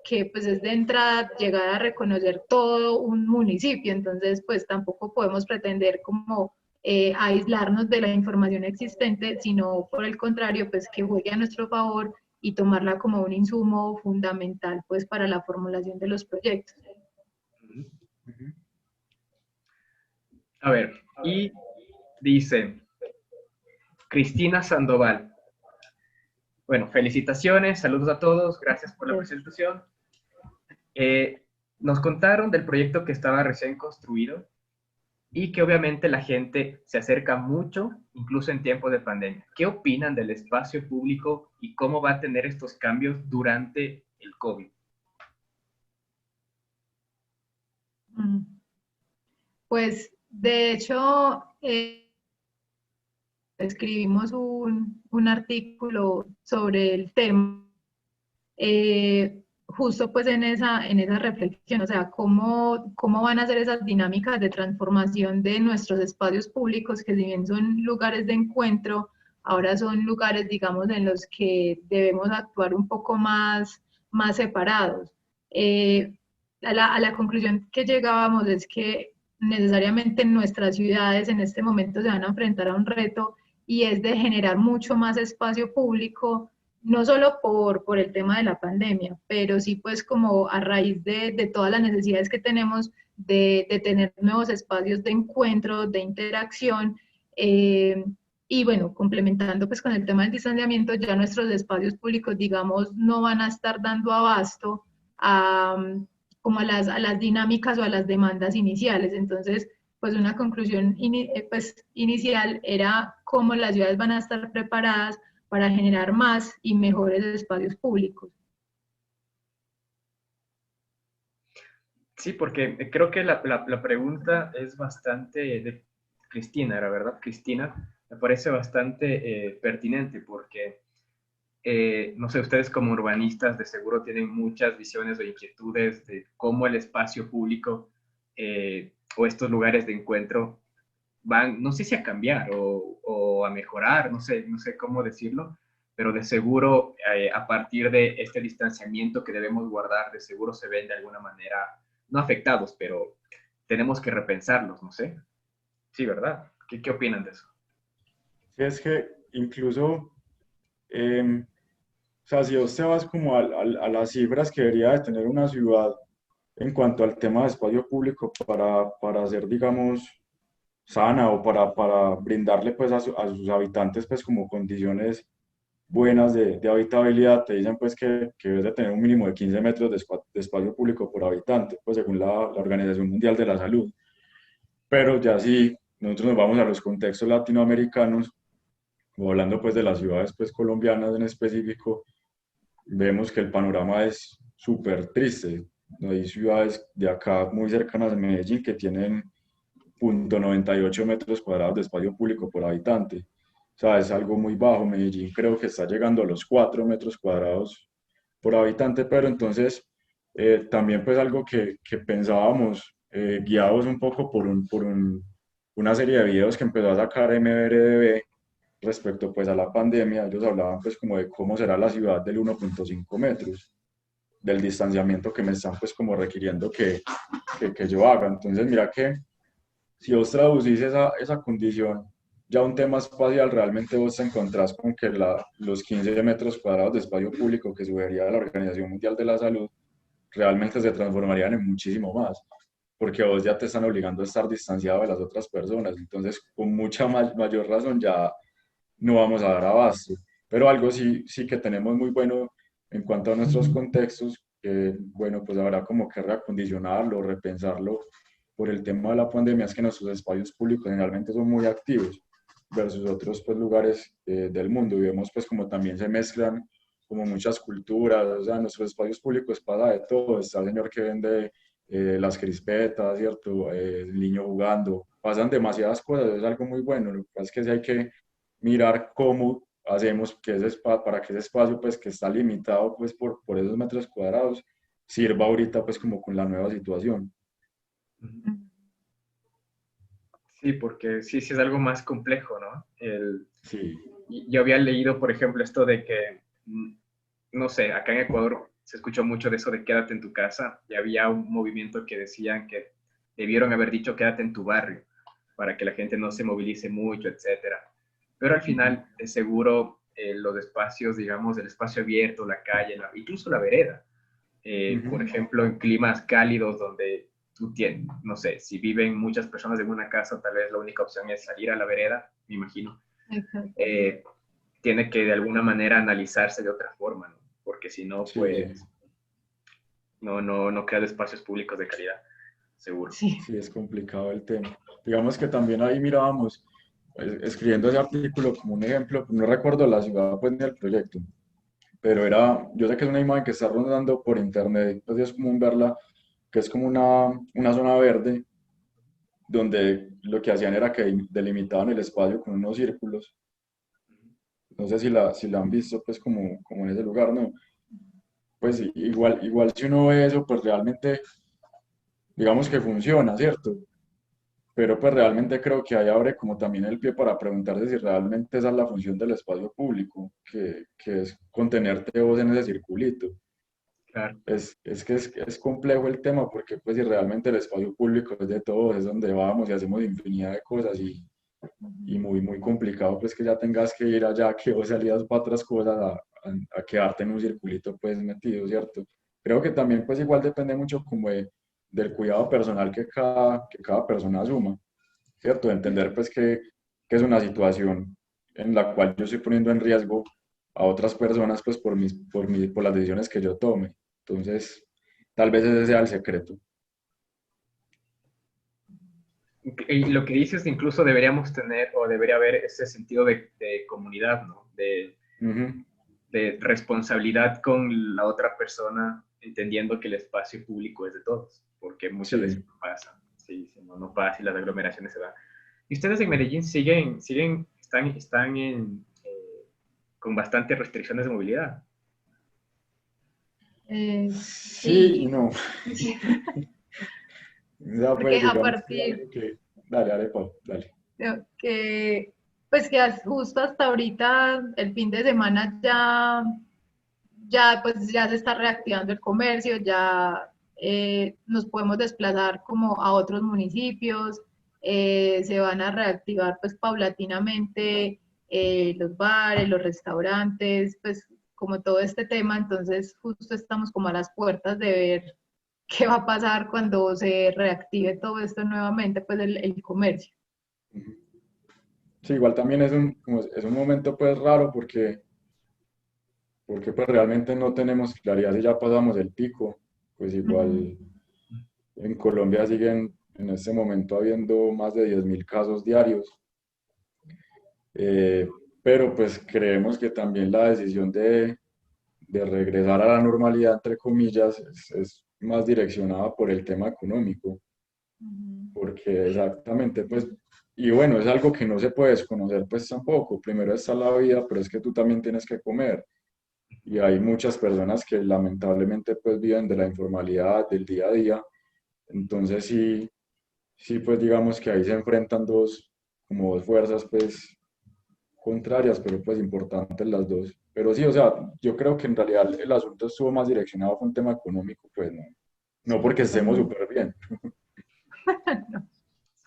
que pues es de entrada llegar a reconocer todo un municipio, entonces pues tampoco podemos pretender como aislarnos de la información existente, sino por el contrario, pues que juegue a nuestro favor y tomarla como un insumo fundamental pues para la formulación de los proyectos. A ver, y dice Cristina Sandoval. Bueno, felicitaciones, saludos a todos, gracias por la presentación. Nos contaron del proyecto que estaba recién construido y que obviamente la gente se acerca mucho, incluso en tiempos de pandemia. ¿Qué opinan del espacio público y cómo va a tener estos cambios durante el COVID? Pues de hecho, escribimos un artículo sobre el tema, justo pues en esa reflexión, o sea, cómo van a ser esas dinámicas de transformación de nuestros espacios públicos, que si bien son lugares de encuentro, ahora son lugares, digamos, en los que debemos actuar un poco más separados. A la conclusión que llegábamos es que necesariamente nuestras ciudades en este momento se van a enfrentar a un reto y es de generar mucho más espacio público, no solo por el tema de la pandemia, pero sí pues como a raíz de todas las necesidades que tenemos de tener nuevos espacios de encuentro, de interacción, y bueno, complementando pues con el tema del distanciamiento, ya nuestros espacios públicos, digamos, no van a estar dando abasto a, como a las dinámicas o a las demandas iniciales. Entonces, pues una conclusión pues, inicial era cómo las ciudades van a estar preparadas para generar más y mejores espacios públicos. Sí, porque creo que la pregunta es bastante de Cristina, ¿era verdad? Cristina, me parece bastante pertinente porque, no sé, ustedes como urbanistas de seguro tienen muchas visiones o inquietudes de cómo el espacio público o estos lugares de encuentro van, no sé si a cambiar o a mejorar, no sé cómo decirlo, pero de seguro a partir de este distanciamiento que debemos guardar, de seguro se ven de alguna manera, no afectados, pero tenemos que repensarlos, no sé. Sí, ¿verdad? ¿Qué opinan de eso? Sí, es que incluso, o sea, si vos te vas como a las cifras que debería de tener una ciudad en cuanto al tema de espacio público para hacer, digamos, sana o para brindarle pues a sus habitantes pues como condiciones buenas de habitabilidad, te dicen pues que debes de tener un mínimo de 15 metros de espacio público por habitante, pues según la Organización Mundial de la Salud. Pero ya si nosotros nos vamos a los contextos latinoamericanos, o hablando pues de las ciudades pues colombianas en específico, vemos que el panorama es súper triste. Hay ciudades de acá muy cercanas a Medellín que tienen 0,98 metros cuadrados de espacio público por habitante. O sea, es algo muy bajo. Medellín creo que está llegando a los 4 metros cuadrados por habitante, pero entonces también pues algo que pensábamos, guiados un poco una serie de videos que empezó a sacar MRDB respecto pues a la pandemia. Ellos hablaban pues como de cómo será la ciudad del 1,5 metros, del distanciamiento que me están pues como requiriendo que yo haga. Entonces mira que si vos traducís esa condición ya un tema espacial, realmente vos te encontrás con que los 15 metros cuadrados de espacio público que sugeriría la Organización Mundial de la Salud realmente se transformarían en muchísimo más, porque vos ya te están obligando a estar distanciado de las otras personas. Entonces con mucha mayor razón ya no vamos a dar abasto. Pero algo sí que tenemos muy bueno en cuanto a nuestros contextos, que bueno, pues habrá como que reacondicionarlo, repensarlo por el tema de la pandemia, es que nuestros espacios públicos generalmente son muy activos versus otros pues lugares del mundo, y vemos pues como también se mezclan como muchas culturas. O sea, en nuestros espacios públicos pasa de todo. Está el señor que vende las crispetas, ¿cierto? El niño jugando, pasan demasiadas cosas, es algo muy bueno. Lo que pasa es que sí hay que mirar cómo hacemos que para que ese espacio pues que está limitado pues por esos metros cuadrados sirva ahorita pues como con la nueva situación. Sí, porque sí es algo más complejo, ¿no? Sí. Yo había leído, por ejemplo, esto de que, no sé, acá en Ecuador se escuchó mucho de eso de quédate en tu casa, y había un movimiento que decían que debieron haber dicho quédate en tu barrio para que la gente no se movilice mucho, etcétera. Pero al final, de seguro, los espacios, digamos, el espacio abierto, la calle, incluso la vereda, por ejemplo, en climas cálidos donde tú tienes, no sé, si viven muchas personas en una casa, tal vez la única opción es salir a la vereda, me imagino. Tiene que de alguna manera analizarse de otra forma, ¿no? Porque si no, Sí, pues no crea espacios públicos de calidad, seguro. Sí. sí, es complicado el tema. Digamos que también ahí mirábamos, escribiendo ese artículo como un ejemplo, no recuerdo la ciudad pues ni el proyecto, pero yo sé que es una imagen que está rondando por internet, pues es común verla, que es como una zona verde, donde lo que hacían era que delimitaban el espacio con unos círculos. No sé si la han visto pues como en ese lugar, ¿no? Pues igual si uno ve eso, pues realmente digamos que funciona, ¿cierto? Pero pues realmente creo que ahí abre como también el pie para preguntarse si realmente esa es la función del espacio público, que es contenerte vos en ese circulito. Claro. Es complejo el tema, porque pues si realmente el espacio público es de todos, es donde vamos y hacemos infinidad de cosas, y muy complicado pues que ya tengas que ir allá, que vos salías para otras cosas a quedarte en un circulito pues metido, ¿cierto? Creo que también pues igual depende mucho como del cuidado personal que cada persona asuma, ¿cierto? De entender pues que es una situación en la cual yo estoy poniendo en riesgo a otras personas pues por las decisiones que yo tome. Entonces, tal vez ese sea el secreto. Y lo que dices, incluso deberíamos tener o debería haber ese sentido de comunidad, ¿no? Ujú. De responsabilidad con la otra persona, entendiendo que el espacio público es de todos, porque muchas veces Sí. no pasa, sí, no pasa y las aglomeraciones se van. ¿Y ustedes en Medellín están con bastantes restricciones de movilidad? Sí y Sí, no. Ya porque pues a digamos que partir algo dale, Pau, dale. que, pues que justo hasta ahorita, el fin de semana pues ya se está reactivando el comercio, ya nos podemos desplazar como a otros municipios, se van a reactivar pues paulatinamente los bares, los restaurantes, pues como todo este tema. Entonces justo estamos como a las puertas de ver qué va a pasar cuando se reactive todo esto nuevamente, pues el comercio. Sí, igual también es un momento pues raro porque pues realmente no tenemos claridad si ya pasamos el pico, pues Ujú. igual en Colombia siguen en este momento habiendo más de 10.000 casos diarios, eh, pero pues creemos que también la decisión de regresar a la normalidad, entre comillas, es más direccionada por el tema económico, Ujú. porque exactamente, pues, y bueno, es algo que no se puede desconocer pues tampoco, primero está la vida, pero es que tú también tienes que comer. Y hay muchas personas que lamentablemente pues viven de la informalidad del día a día. Entonces sí, sí pues digamos que ahí se enfrentan como dos fuerzas pues contrarias, pero pues importantes las dos. Pero sí, o sea, yo creo que en realidad el asunto estuvo más direccionado a un tema económico, pues no, no Sí, porque estemos totalmente. súper bien.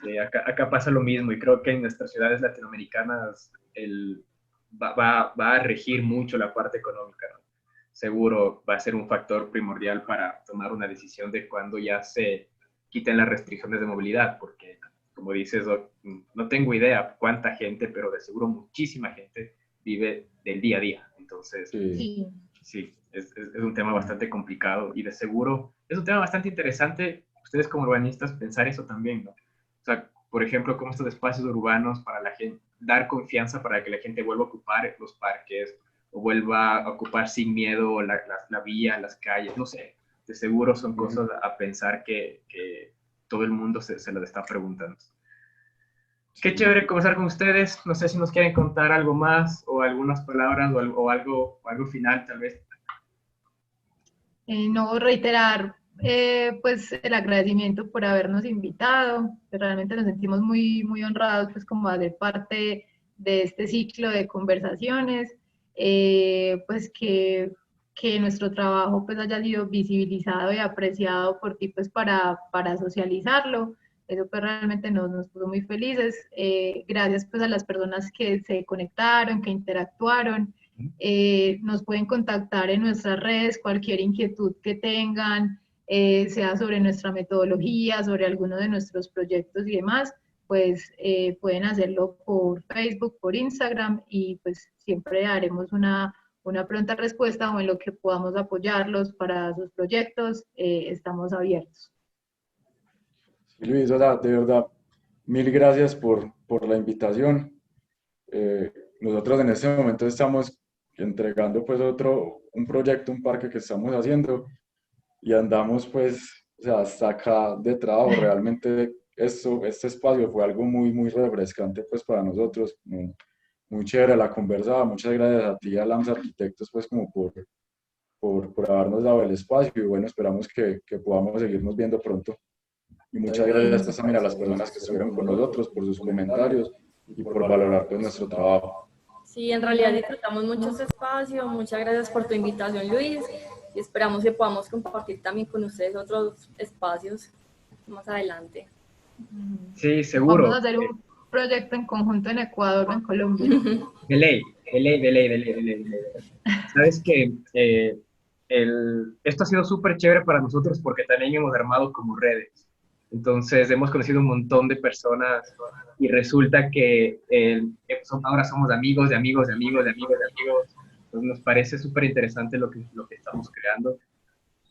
Sí, acá pasa lo mismo y creo que en nuestras ciudades latinoamericanas va a regir mucho la parte económica, ¿no? Seguro va a ser un factor primordial para tomar una decisión de cuándo ya se quiten las restricciones de movilidad, porque como dices, no tengo idea cuánta gente, pero de seguro muchísima gente vive del día a día. Entonces, Sí. Sí. sí, es un tema bastante complicado y de seguro es un tema bastante interesante, ustedes como urbanistas, pensar eso también, ¿no? O sea, por ejemplo, como estos espacios urbanos para la gente, dar confianza para que la gente vuelva a ocupar los parques o vuelva a ocupar sin miedo la vía, las calles, no sé, de seguro son Ujú. cosas a pensar que todo el mundo se las está preguntando. Qué Sí. chévere conversar con ustedes. No sé si nos quieren contar algo más o algunas palabras o algo final, tal vez. No reiterar pues el agradecimiento por habernos invitado, realmente nos sentimos muy, muy honrados pues como de parte de este ciclo de conversaciones, pues que nuestro trabajo pues haya sido visibilizado y apreciado por ti pues para socializarlo. Eso pues realmente nos puso muy felices. Gracias pues a las personas que se conectaron, que interactuaron. Nos pueden contactar en nuestras redes, cualquier inquietud que tengan, sea sobre nuestra metodología, sobre alguno de nuestros proyectos y demás, pues pueden hacerlo por Facebook, por Instagram y pues siempre haremos una pronta respuesta o en lo que podamos apoyarlos para sus proyectos, estamos abiertos. Sí, Luis, o sea, de verdad, mil gracias por la invitación. Nosotros en este momento estamos entregando pues un proyecto, un parque que estamos haciendo y andamos pues, o sea, hasta acá de trabajo. Realmente este espacio fue algo muy, muy refrescante pues para nosotros, muy, muy chévere la conversada. Muchas gracias a ti, a Lams Arquitectos, pues como por habernos dado el espacio y bueno, esperamos que podamos seguirnos viendo pronto. Y muchas gracias pues también a las personas que estuvieron con nosotros por sus comentarios y por valorar pues nuestro trabajo. Sí, en realidad disfrutamos mucho este espacio. Muchas gracias por tu invitación, Luis. Y esperamos que podamos compartir también con ustedes otros espacios más adelante. Sí, Vamos a seguro. hacer un proyecto en conjunto en Ecuador o en Colombia. De ley, de ley, de ley, de ley, de ley, de ley. Sabes que esto ha sido súper chévere para nosotros porque también hemos armado como redes. Entonces hemos conocido un montón de personas y resulta que ahora somos amigos de amigos de amigos de amigos de amigos. Entonces nos parece súper interesante lo que estamos creando.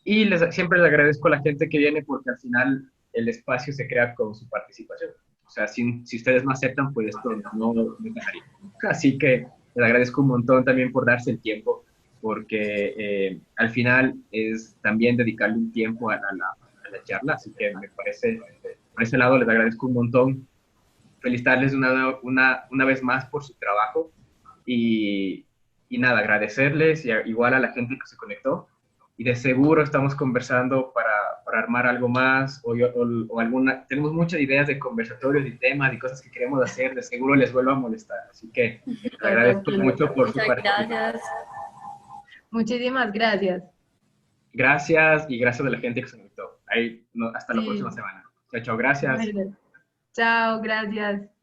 Y siempre les agradezco a la gente que viene porque al final el espacio se crea con su participación. O sea, si ustedes no aceptan, pues esto no dejaría. Así que les agradezco un montón también por darse el tiempo, porque al final es también dedicarle un tiempo a la charla. Así que me parece, por ese lado les agradezco un montón. Felicitarles una vez más por su trabajo y nada, agradecerles y igual a la gente que se conectó y de seguro estamos conversando para armar algo más o alguna, tenemos muchas ideas de conversatorios y temas y cosas que queremos hacer, de seguro les vuelvo a molestar, así que les No, agradezco tranquilo. mucho por su Muchas participación. gracias. Muchísimas gracias. Gracias y gracias a la gente que se conectó. Ahí, hasta la próxima Sí, semana. Chao, chao, gracias. bueno, chao, gracias.